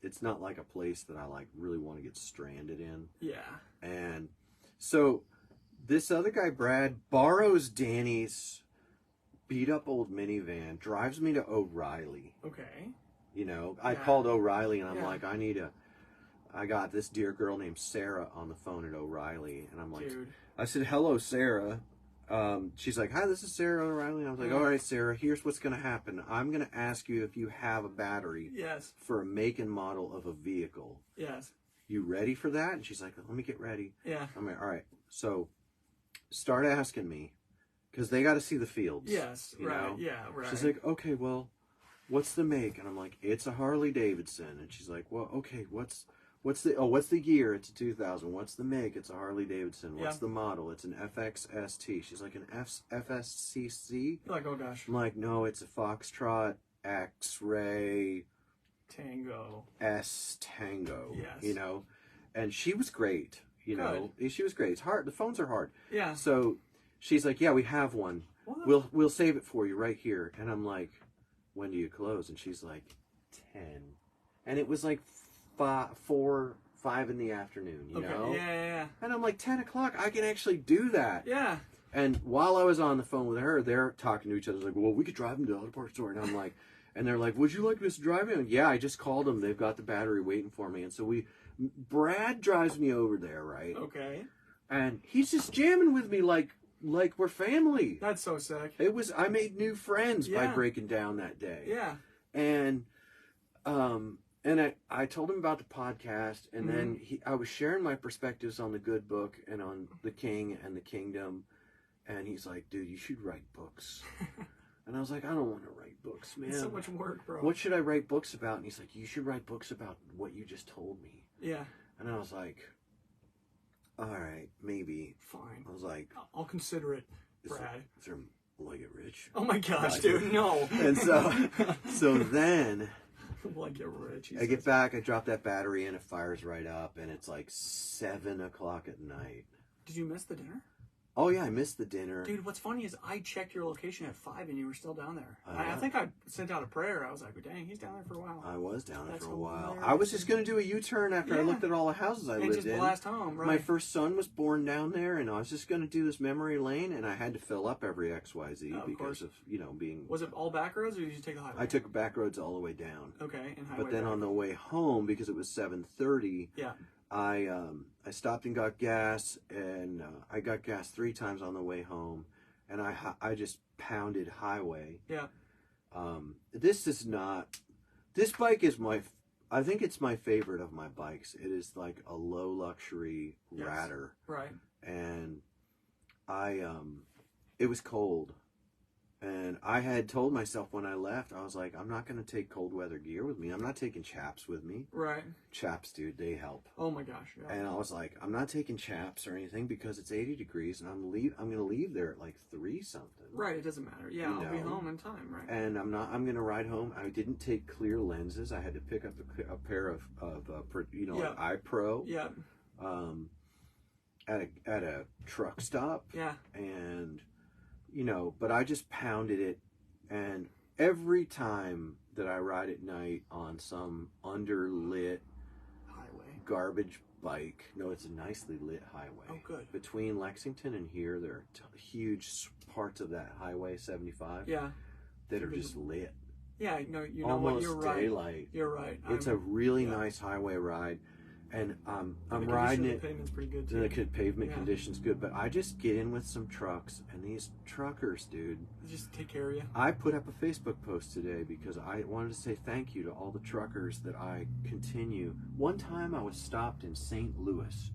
it's not like a place that I like really want to get stranded in. Yeah. And so this other guy, Brad, borrows Danny's beat up old minivan, drives me to O'Reilly. Okay. You know, I called O'Reilly and I'm like, I got this dear girl named Sarah on the phone at O'Reilly. And I'm like, dude. I said, hello, Sarah. She's like, hi, this is Sarah O'Reilly. And I was like, all right, Sarah, here's what's going to happen. I'm going to ask you if you have a battery for a make and model of a vehicle. Yes. You ready for that? And she's like, let me get ready. Yeah. I'm like, all right. So start asking me because they got to see the fields. Yes. You know? Yeah. Right. She's like, okay, well, what's the make? And I'm like, it's a Harley Davidson. And she's like, well, okay, what's the year? It's a 2000. What's the make? It's a Harley Davidson. What's the model? It's an FXST. She's like, an FSCC? You're like, oh gosh. I'm like, no, it's a Foxtrot X-Ray Tango. S Tango. Yes. You know? And she was great. You know? She was great. It's hard. The phones are hard. Yeah. So she's like, yeah, we have one. What? We'll save it for you right here. And I'm like, when do you close? And she's like, 10. And it was like 5 in the afternoon, you know? Yeah. And I'm like, 10 o'clock, I can actually do that. Yeah. And while I was on the phone with her, they're talking to each other. Like, well, we could drive them to the auto parts store. And I'm like, and they're like, would you like us to drive in? Yeah, I just called them. They've got the battery waiting for me. And so Brad drives me over there, right? Okay. And he's just jamming with me like we're family. That's so sick. I made new friends by breaking down that day. Yeah. And I told him about the podcast, and then I was sharing my perspectives on the Good Book and on the King and the Kingdom, and he's like, dude, you should write books. And I was like, I don't want to write books, man. It's so much work, bro. What should I write books about? And he's like, you should write books about what you just told me. Yeah. And I was like, all right, maybe. Fine. I was like, I'll consider it, Brad. Is there Will I Get Rich? Oh my gosh, dude, no. And so then Will I Get Rich? I get back, I drop that battery in, it fires right up, and it's like 7 o'clock at night. Did you miss the dinner? Oh yeah, I missed the dinner. Dude, what's funny is I checked your location at 5 and you were still down there. I think I sent out a prayer. I was like, dang, he's down there for a while. I was down there for a while. hilarious. I was just going to do a U-turn after I looked at all the houses I lived just in. blast home, right? My first son was born down there, and I was just going to do this memory lane, and I had to fill up every XYZ because of, being... Was it all back roads, or did you take the highway? I took back roads all the way down. Okay, and highway But then back. on the way home, because it was 7:30, I stopped and got gas, and I got gas 3 times on the way home, and I just pounded highway. Yeah. This bike is I think it's my favorite of my bikes. It is like a low luxury ratter. Right. And it was cold. And I had told myself when I left, I was like, I'm not going to take cold weather gear with me. I'm not taking chaps with me. Right. Chaps, dude, they help. Oh my gosh. Yeah. And I was like, I'm not taking chaps or anything because it's 80 degrees and I'm going to leave there at like 3 something. Right. It doesn't matter. Yeah. I'll be home in time. Right. And I'm going to ride home. I didn't take clear lenses. I had to pick up a pair of eye pro. Yeah. At a truck stop. Yeah. And but I just pounded it, and every time that I ride at night on some underlit highway garbage bike, no, it's a nicely lit highway. Oh, good. Between Lexington and here, there are huge parts of that highway 75 that are just lit. Yeah, no, you know almost what? You're right. Daylight. You're right. It's a really nice highway ride. and I'm And the riding condition it. of the pavement's pretty good too. The pavement condition's good, but I just get in with some trucks, and these truckers, dude. They just take care of you. I put up a Facebook post today because I wanted to say thank you to all the truckers that I continue. One time I was stopped in St. Louis,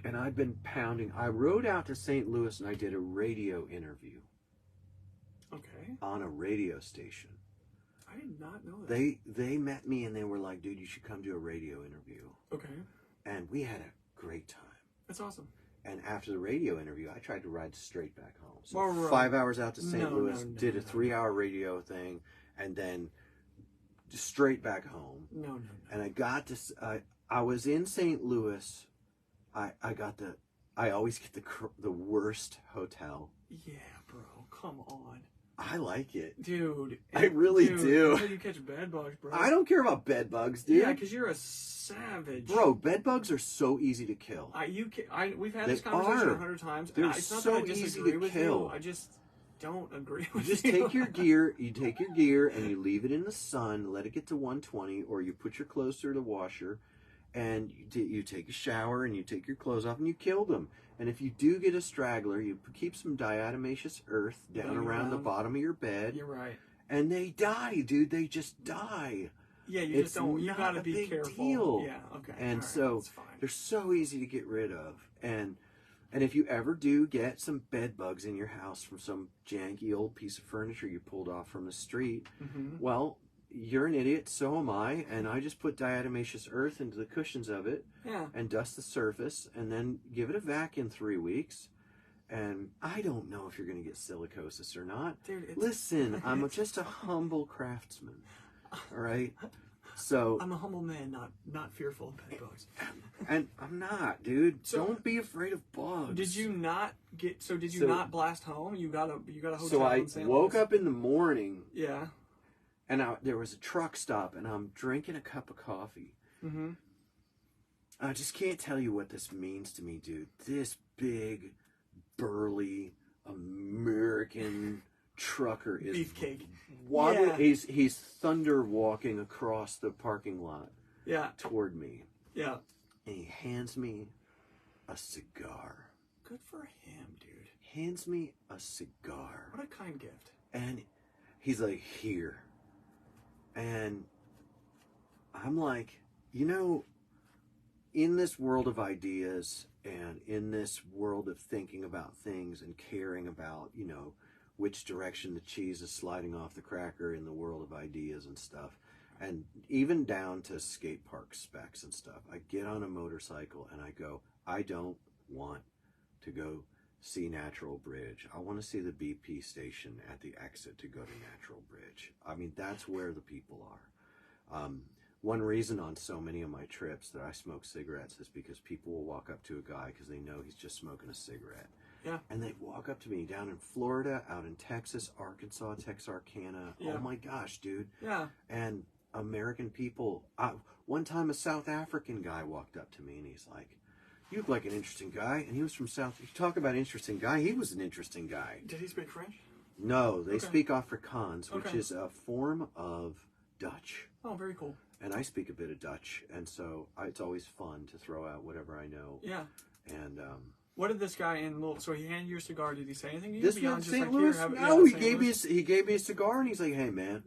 and I'd been pounding. I rode out to St. Louis and I did a radio interview. Okay. On a radio station. I did not know that. They met me and they were like, dude, you should come do a radio interview. Okay. And we had a great time. That's awesome. And after the radio interview, I tried to ride straight back home. So Well, 5 hours out to St. Louis, no, did a 3-hour radio thing, and then straight back home. No. And I got to, I was in St. Louis. I always get the worst hotel. Yeah, bro. Come on. I like it. Dude. I really do. Until you catch bed bugs, bro. I don't care about bed bugs, dude. Yeah, because you're a savage. Bro, bed bugs are so easy to kill. We've had this conversation 100 times. They're it's not so that I easy disagree to with kill. you. I just don't agree You with just you. take your gear and you leave it in the sun, let it get to 120, or you put your clothes through the washer, and you take a shower and you take your clothes off and you kill them. And if you do get a straggler, you keep some diatomaceous earth down around the bottom of your bed. You're right. And they die, dude. They just die. Yeah, you just don't. You gotta be careful. Deal. Yeah, okay. And so they're so easy to get rid of. And if you ever do get some bed bugs in your house from some janky old piece of furniture you pulled off from the street, well, you're an idiot, so am I, and I just put diatomaceous earth into the cushions of it and dust the surface, and then give it a vac in 3 weeks. And I don't know if you're going to get silicosis or not. Dude, listen, I'm just a humble craftsman, all right? So I'm a humble man, not fearful of bed bugs. And I'm not, dude. So, don't be afraid of bugs. Did you not get? So did you not blast home? You got a hotel. So I in St. woke Louis? up in the morning. Yeah. And there was a truck stop, and I'm drinking a cup of coffee. I just can't tell you what this means to me, dude. This big, burly American trucker is beefcake. He's thunder walking across the parking lot. Yeah. Toward me. Yeah. And he hands me a cigar. Good for him, dude. Hands me a cigar. What a kind gift. And he's like, here. And I'm like, in this world of ideas and in this world of thinking about things and caring about, which direction the cheese is sliding off the cracker in the world of ideas and stuff, and even down to skate park specs and stuff, I get on a motorcycle and I go, I don't want to go see Natural Bridge. I want to see the BP station at the exit to go to Natural Bridge. I mean, that's where the people are. One reason on so many of my trips that I smoke cigarettes is because people will walk up to a guy because they know he's just smoking a cigarette. Yeah. And they walk up to me down in Florida, out in Texas, Arkansas, Texarkana. Yeah. Oh my gosh, dude. Yeah. And American people. One time a South African guy walked up to me and he's like, you look like an interesting guy. And he was from South. You talk about interesting guy. He was an interesting guy. Did he speak French? No, they speak Afrikaans, which is a form of Dutch. Oh, very cool. And I speak a bit of Dutch, and so it's always fun to throw out whatever I know. Yeah. And what did this guy so he handed you a cigar? Did he say anything to you? This beyond St. just Louis? Like, no, he gave me a cigar, and he's like, "Hey, man,"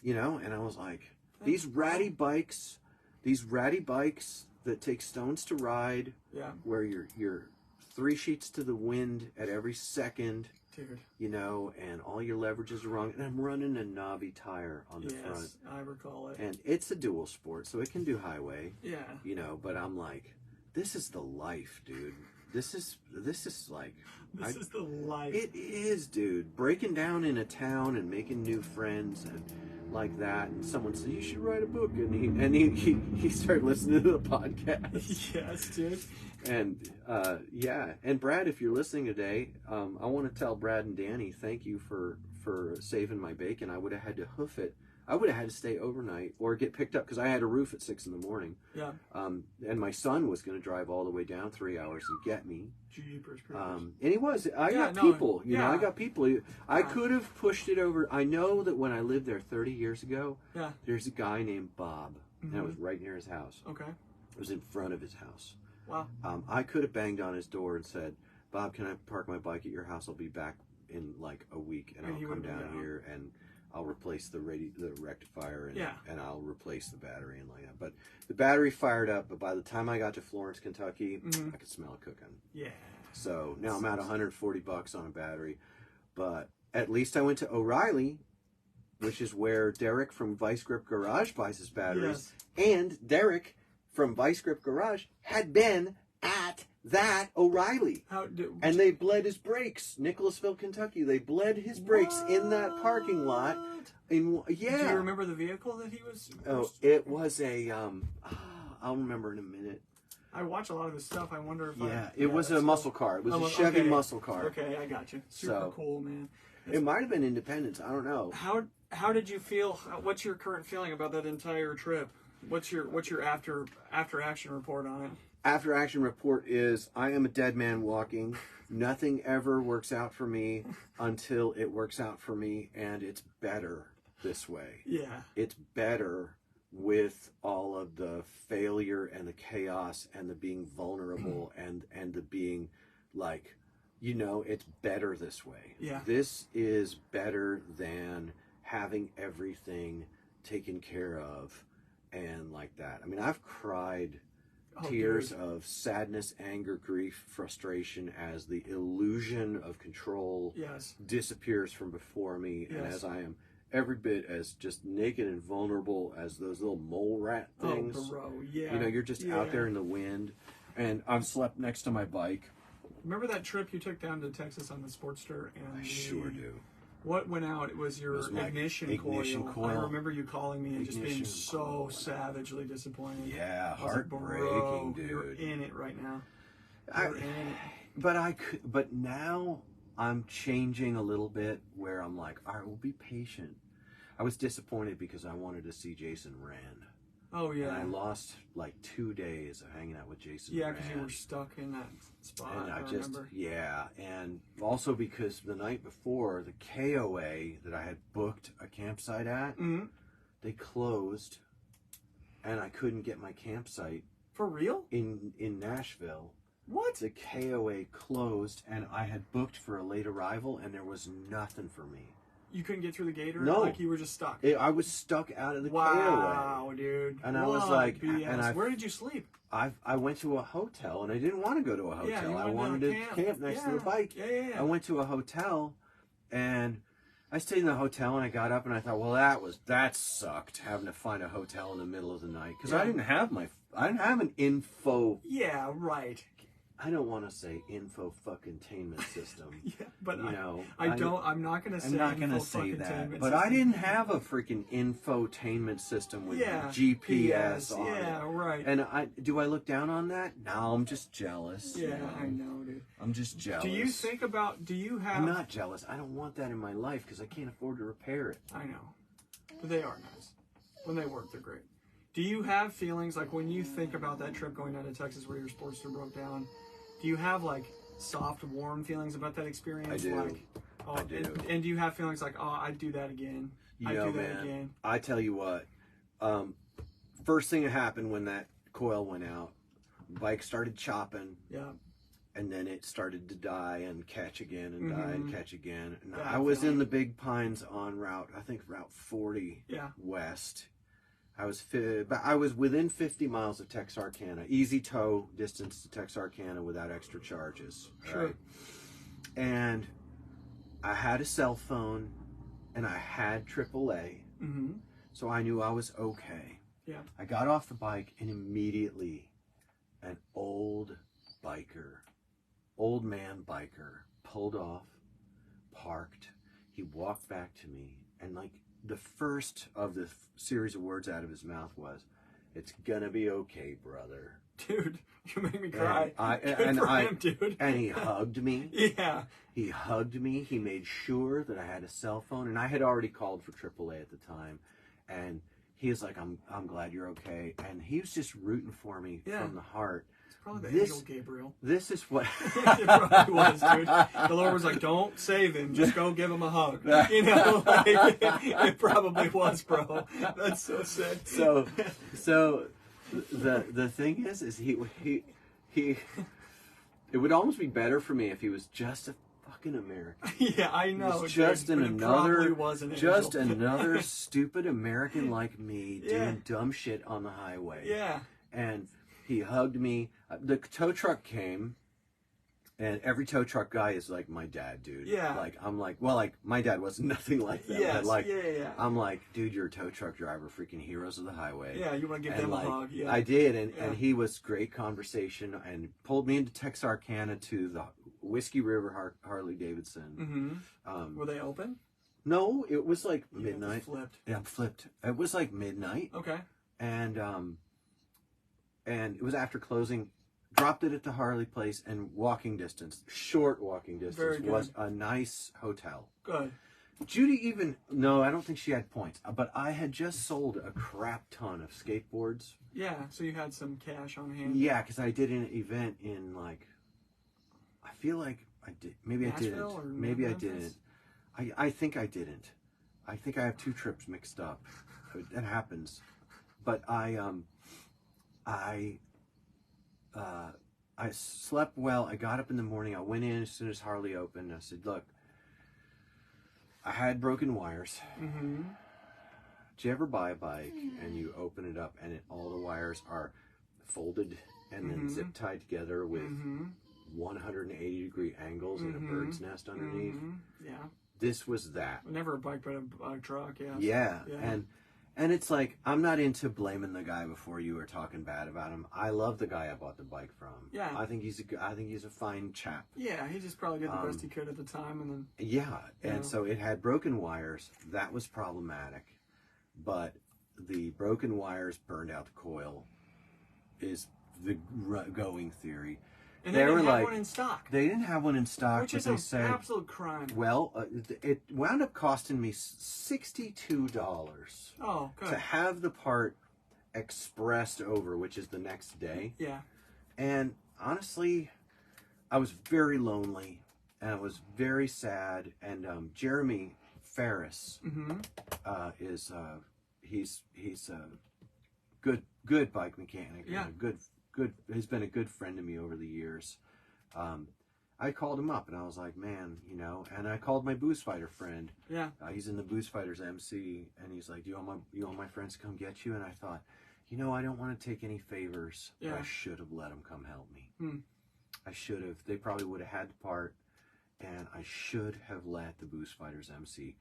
and I was like, "These ratty bikes that take stones to ride, where you're 3 sheets to the wind at every second." Dude. And all your leverages are wrong. And I'm running a knobby tire on the front. Yes, I recall it. And it's a dual sport, so it can do highway. Yeah. But I'm like, this is the life, dude. This is like... This is the life. It is, dude. Breaking down in a town and making new friends and like that. And someone said, you should write a book. And he started listening to the podcast. Yes, dude. And and Brad, if you're listening today, I want to tell Brad and Danny, thank you for saving my bacon. I would have had to hoof it. I would have had to stay overnight or get picked up because I had a roof at 6 a.m. Yeah. And my son was going to drive all the way down 3 hours and get me. Jeepers. And he was. I got people. I got people. I could have pushed it over. I know that when I lived there 30 years ago, there's a guy named Bob. and it was right near his house. Okay. It was in front of his house. Wow. I could have banged on his door and said, Bob, can I park my bike at your house? I'll be back in like a week, and I'll come down here and I'll replace the rectifier and I'll replace the battery and like that. But the battery fired up, but by the time I got to Florence, Kentucky, I could smell it cooking. Yeah. So now I'm at $140 on a battery, but at least I went to O'Reilly, which is where Derek from Vice Grip Garage buys his batteries, and Derek from Vice Grip Garage had been at that O'Reilly. And they bled his brakes. Nicholasville, Kentucky. They bled his brakes in that parking lot. Do you remember the vehicle that he was? Oh, it was a, I'll remember in a minute. I watch a lot of this stuff. I wonder if it was a muscle car. It was a Chevy muscle car. Okay, I got you. Super cool, man. It might have been Independence. I don't know. How did you feel? What's your current feeling about that entire trip? What's your after action report on it? After action report is I am a dead man walking. Nothing ever works out for me until it works out for me, and it's better this way. Yeah. It's better with all of the failure and the chaos and the being vulnerable and the being like, it's better this way. Yeah. This is better than having everything taken care of and like that. I mean, I've cried tears of sadness, anger, grief, frustration as the illusion of control disappears from before me, and as I am every bit as just naked and vulnerable as those little mole rat things. Oh, bro, yeah. You're just out there in the wind, and I've slept next to my bike. Remember that trip you took down to Texas on the Sportster? And I sure do. What went out? It was your ignition coil. I remember you calling me and just being so savagely disappointed. Yeah, heartbreaking, dude. You're in it right now. But now I'm changing a little bit where I'm like, all right, we'll be patient. I was disappointed because I wanted to see Jason Rand. Oh, yeah. And I lost like 2 days of hanging out with Jason Rand. Yeah, because you were stuck in that spot, and I remember. And also because the night before, the KOA that I had booked a campsite at, they closed, and I couldn't get my campsite. For real? In Nashville. What? The KOA closed, and I had booked for a late arrival, and there was nothing for me. You couldn't get through the gate, or no? Like you were just stuck. I was stuck out of the KOA. Wow, dude. And I was like, where did you sleep? I went to a hotel, and I didn't want to go to a hotel. Yeah, I wanted to camp next to the bike. Yeah. I went to a hotel, and I stayed in the hotel, and I got up, and I thought, well, that sucked, having to find a hotel in the middle of the night, because I didn't have an info. Yeah, right. I don't want to say info fucking-tainment system. Yeah, but I'm not going to say I'm not going to say that. But I didn't have a freaking infotainment system with GPS on it. Yeah, right. And do I look down on that? No, I'm just jealous. Yeah, I know, dude. I'm just jealous. Do you have... I'm not jealous. I don't want that in my life because I can't afford to repair it. I know. But they are nice. When they work, they're great. Do you have feelings like when you think about that trip going down to Texas where your Sportster broke down? Do you have like soft, warm feelings about that experience? I do. Like, I do. And do you have feelings like, oh, I'd do that again? I tell you what. First thing that happened when that coil went out, bike started chopping. Yeah. And then it started to die and catch again and die and catch again. And I was in the Big Pines on Route 40 west. I was within 50 miles of Texarkana, easy tow distance to Texarkana without extra charges. Sure. Right? And I had a cell phone, and I had AAA, so I knew I was okay. Yeah. I got off the bike, and immediately, an old man biker, pulled off, parked. He walked back to me, and like, the first of the series of words out of his mouth was, "It's gonna be okay, brother." Dude, you made me cry. Dude. And he hugged me. Yeah. He hugged me. He made sure that I had a cell phone, and I had already called for AAA at the time, and he was like, I'm glad you're okay. And he was just rooting for me from the heart. It's probably the angel Gabriel. This is what... It probably was, dude. The Lord was like, don't save him. Just go give him a hug. You know, like, it probably was, bro. That's so sick. So the thing is he it would almost be better for me if he was just a fucking American. Yeah, I know. He was just another stupid American like me doing dumb shit on the highway. Yeah. And he hugged me. The tow truck came, and every tow truck guy is like my dad, dude. Yeah. Like, I'm like, well, like, my dad was nothing like that. Yes. But like, yeah. I'm like, dude, you're a tow truck driver, freaking heroes of the highway. Yeah, you want to give them a hug. Yeah. I did, and he was great conversation, and pulled me into Texarkana to the Whiskey River Harley Davidson. Mm-hmm. Were they open? No, it was like midnight. Flipped. Yeah, flipped. It was like midnight. Okay. And it was after closing. Dropped it at the Harley place, and walking distance, short walking distance, was a nice hotel. Good. Judy no, I don't think she had points, but I had just sold a crap ton of skateboards. Yeah, so you had some cash on hand. Yeah, because I did an event in, like, I feel like I did. Maybe Nashville I didn't. Or Maybe Memphis? I didn't. I think I didn't. I think I have 2 trips mixed up. It happens. But I slept well. I got up in the morning. I went in as soon as Harley opened. I said, look, I had broken wires. Mm-hmm. Did you ever buy a bike and you open it up and all the wires are folded and then zip tied together with 180-degree angles and a bird's nest underneath? Yeah. This was that. Never a bike, but a truck, yeah. Yeah. And it's like, I'm not into blaming the guy before you or talking bad about him. I love the guy I bought the bike from. Yeah. I think he's a fine chap. Yeah, he just probably did the best he could at the time, and then. Yeah, and so it had broken wires. That was problematic, but the broken wires burned out the coil is the going theory. And they didn't have one in stock. They didn't have one in stock, which is an absolute crime. Well, it wound up costing me $62. Oh, good. To have the part expressed over, which is the next day. Yeah. And honestly, I was very lonely, and I was very sad. And Jeremy Ferris is he's a good bike mechanic. Yeah. And he's been a good friend to me over the years. I called him up and I was like, man, and I called my Booze Fighter friend. Yeah. He's in the Booze Fighters MC, and he's like, do you want my friends to come get you? And I thought, I don't want to take any favors. Yeah. But I should have let them come help me. I should have. They probably would have had the part, and I should have let the Booze Fighters MC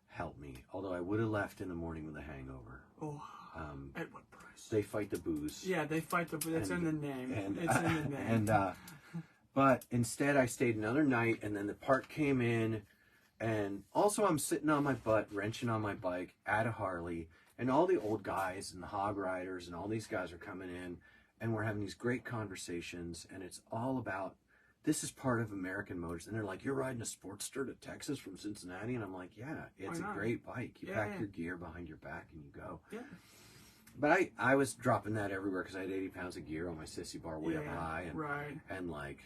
help me. Although I would have left in the morning with a hangover. Oh. At what price? They fight the booze. Yeah, they fight the booze. It's in the name. It's in the name. And but instead I stayed another night, and then the part came in, and also I'm sitting on my butt, wrenching on my bike at a Harley, and all the old guys and the hog riders and all these guys are coming in, and we're having these great conversations, and it's all about, this is part of American Motors. And they're like, you're riding a Sportster to Texas from Cincinnati? And I'm like, yeah, it's a great bike. You pack your gear behind your back and you go. Yeah. But I was dropping that everywhere because I had 80 pounds of gear on my sissy bar way up high. And, and like,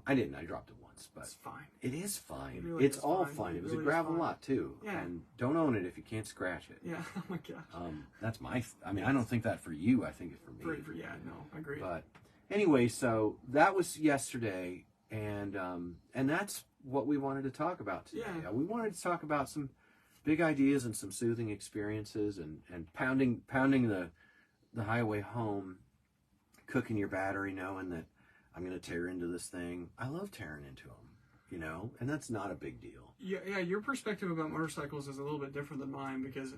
I didn't. I dropped it once. But it's fine. It is fine. It really it's is all fine. fine. It was a gravel lot, too. Yeah. And don't own it if you can't scratch it. Yeah. Oh, my gosh. That's I don't think that for you. I think it for me. Yeah, no, I agree. But anyway, so that was yesterday. And that's what we wanted to talk about today. Yeah. We wanted to talk about some big ideas and some soothing experiences, and pounding the highway home, cooking your battery, knowing that I'm going to tear into this thing. I love tearing into them, and that's not a big deal. Yeah. Your perspective about motorcycles is a little bit different than mine, because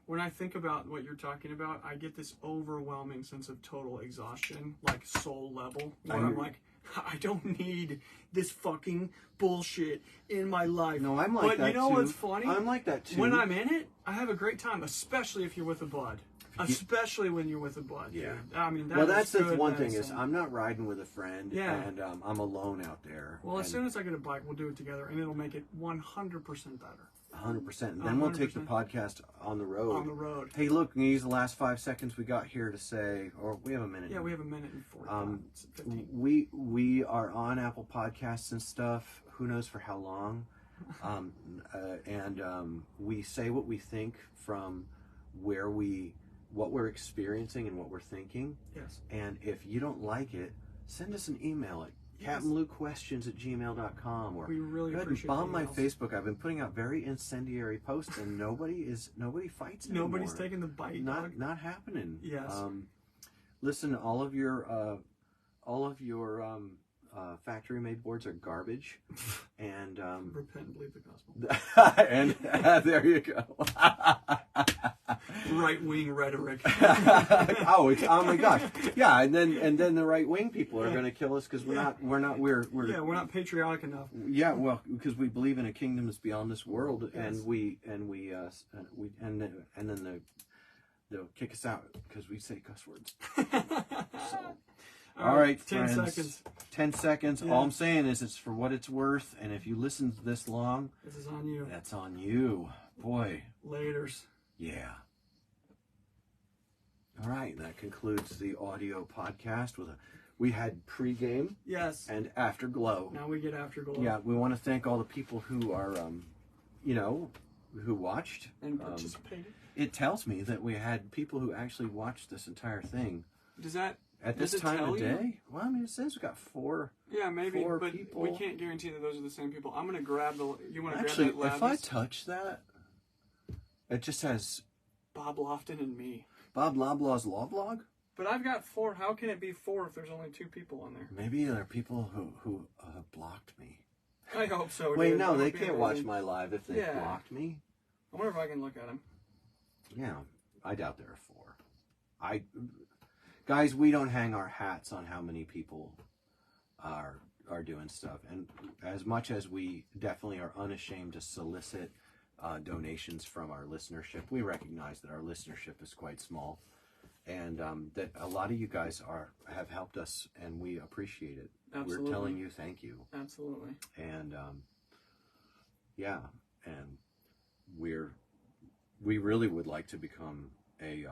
when I think about what you're talking about, I get this overwhelming sense of total exhaustion, like soul level, where I'm like, I don't need this fucking bullshit in my life. No, I'm like that too. But you know what's funny? I'm like that too. When I'm in it, I have a great time, especially if you're with a bud. Especially when you're with a bud. Yeah. Dude. I mean, that's the one thing is I'm not riding with a friend, and I'm alone out there. Well, as soon as I get a bike, we'll do it together, and it'll make it 100% better. 100%. And then we'll take the podcast on the road. On the road. Hey, look, we use the last 5 seconds we got here to say, or we have a minute. Yeah, we have a minute and 15. We are on Apple Podcasts and stuff. Who knows for how long? We say what we think from what we're experiencing and what we're thinking. Yes. And if you don't like it, send us an email at CapmLewQuestions@gmail.com, or we really go ahead and appreciate bomb my emails. Facebook. I've been putting out very incendiary posts, and nobody fights anymore. Nobody's taking the bite. Not happening. Yes. Listen, all of your factory-made boards are garbage, and repent and believe the gospel. and there you go. Right-wing rhetoric. Oh my gosh, yeah, and then the right-wing people are going to kill us because we're not patriotic enough. Yeah, well, because we believe in a kingdom that's beyond this world, yes. and then they'll kick us out because we say cuss words. So. All right, 10 friends. seconds. 10 seconds. Yeah. All I'm saying is it's for what it's worth, and if you listen this long, this is on you. That's on you. Boy. Laters. Yeah. All right, that concludes the audio podcast we had pregame. Yes. And afterglow. Now we get afterglow. Yeah, we want to thank all the people who are, who watched. And participated. It tells me that we had people who actually watched this entire thing. Does that... At this time of day? Well, I mean, it says we got 4. Yeah, maybe, but people. We can't guarantee that those are the same people. I'm going to grab the... You want to Actually, grab that if I touch that, it just says... Bob Lofton and me. Bob Loblaw's Law Blog? But I've got 4. How can it be 4 if there's only 2 people on there? Maybe there are people who blocked me. I hope so, Wait, dude. no, they can't watch my live if they blocked me. I wonder if I can look at them. Yeah, I doubt there are 4. Guys, we don't hang our hats on how many people are doing stuff. And as much as we definitely are unashamed to solicit donations from our listenership, we recognize that our listenership is quite small. And that a lot of you guys have helped us, and we appreciate it. Absolutely. We're telling you thank you. Absolutely. And, and we really would like to become a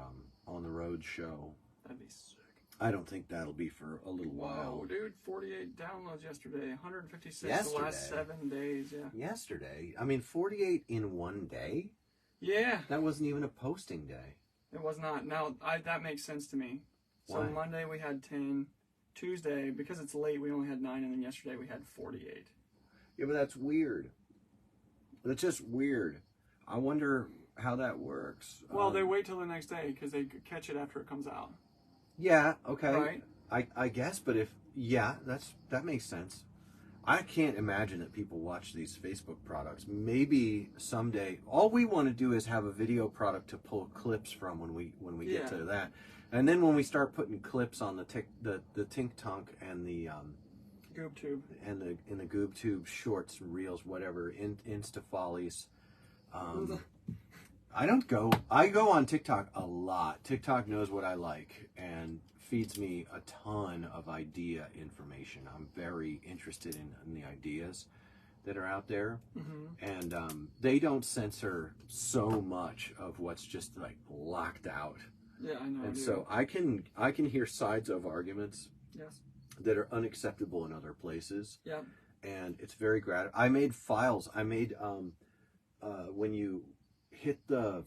on-the-road show. That'd be sick. I don't think that'll be for a little while. Wow, dude, 48 downloads yesterday, 156 yesterday. the last 7 days, yeah. Yesterday? I mean, 48 in one day? Yeah. That wasn't even a posting day. It was not. Now, that makes sense to me. So Why? Monday we had 10. Tuesday, because it's late, we only had 9, and then yesterday we had 48. Yeah, but that's weird. That's just weird. I wonder how that works. Well, they wait till the next day because they catch it after it comes out. Yeah, okay. Right? I guess, but that makes sense. I can't imagine that people watch these Facebook products. Maybe someday, all we want to do is have a video product to pull clips from when we get to that. And then when we start putting clips on the Tik-Tok and the GoobTube and the GoobTube shorts, reels, whatever, Insta follies. I go on TikTok a lot. TikTok knows what I like and feeds me a ton of idea information. I'm very interested in the ideas that are out there. Mm-hmm. And they don't censor so much of what's just like locked out. Yeah, I know. And so I can hear sides of arguments that are unacceptable in other places. Yeah. And it's very gratifying. I made files. I made when you hit the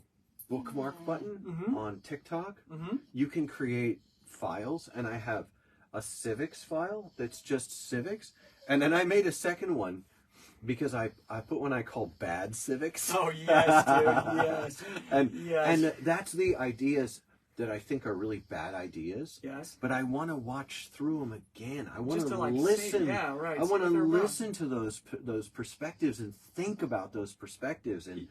bookmark button on TikTok, you can create files, and I have a civics file that's just civics, and then I made a second one because I put one I call bad civics. Oh yes, dude, yes. And that's the ideas that I think are really bad ideas. Yes. But I want to watch through them again. I want to like listen. See, yeah, right. I want to listen to those perspectives and think about those perspectives. And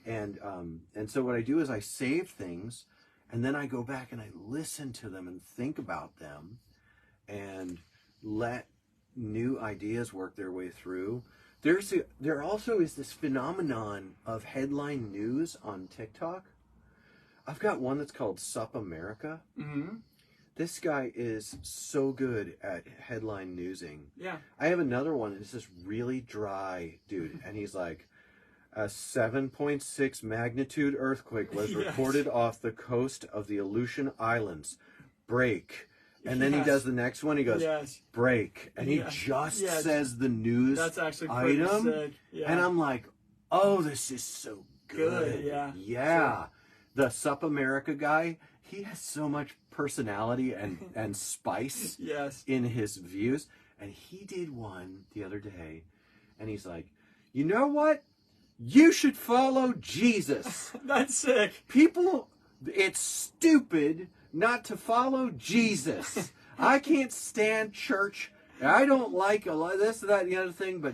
and so what I do is I save things, and then I go back and I listen to them and think about them, and let new ideas work their way through. There also is this phenomenon of headline news on TikTok. I've got one that's called Sup America. Mm-hmm. This guy is so good at headline newsing. Yeah. I have another one, and it's this really dry dude, and he's like, A 7.6 magnitude earthquake was reported off the coast of the Aleutian Islands. Break. And then he does the next one. He goes, break. And he just says the news That's actually pretty item. sick. Yeah. And I'm like, oh, this is so good. Yeah. Yeah. Sure. The Sup America guy, he has so much personality and spice in his views. And he did one the other day. And he's like, you know what? You should follow Jesus. That's sick. People, it's stupid not to follow Jesus. I can't stand church. I don't like a lot of this, that, and the other thing, but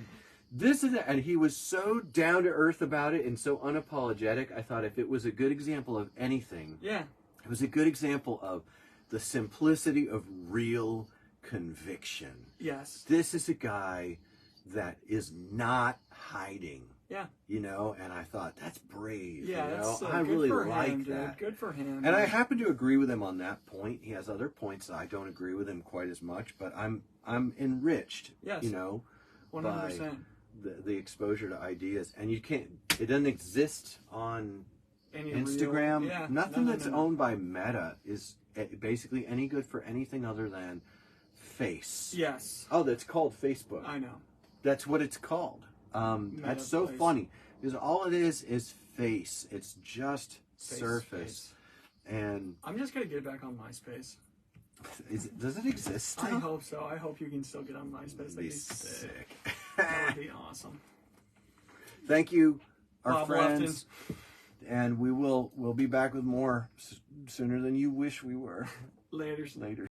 this is it. And he was so down to earth about it and so unapologetic. I thought if it was a good example of anything, it was a good example of the simplicity of real conviction. Yes. This is a guy that is not hiding. Yeah. You know, and I thought, that's brave. Yeah, you know? that's I good really for like him, that. Dude. Good for him. And I happen to agree with him on that point. He has other points that I don't agree with him quite as much, but I'm enriched, you know, 100%. by the exposure to ideas. And you can't, it doesn't exist on Instagram. Real, nothing that's owned by Meta is basically any good for anything other than face. Yes. Oh, that's called Facebook. I know. That's what it's called. That's so funny because all it is face. It's just surface. And I'm just gonna get back on MySpace. Does it exist still? I hope so. I hope you can still get on MySpace. That'd be sick. That would be awesome. Thank you, our Bob friends. Lefton. And we'll be back with more sooner than you wish we were. Later.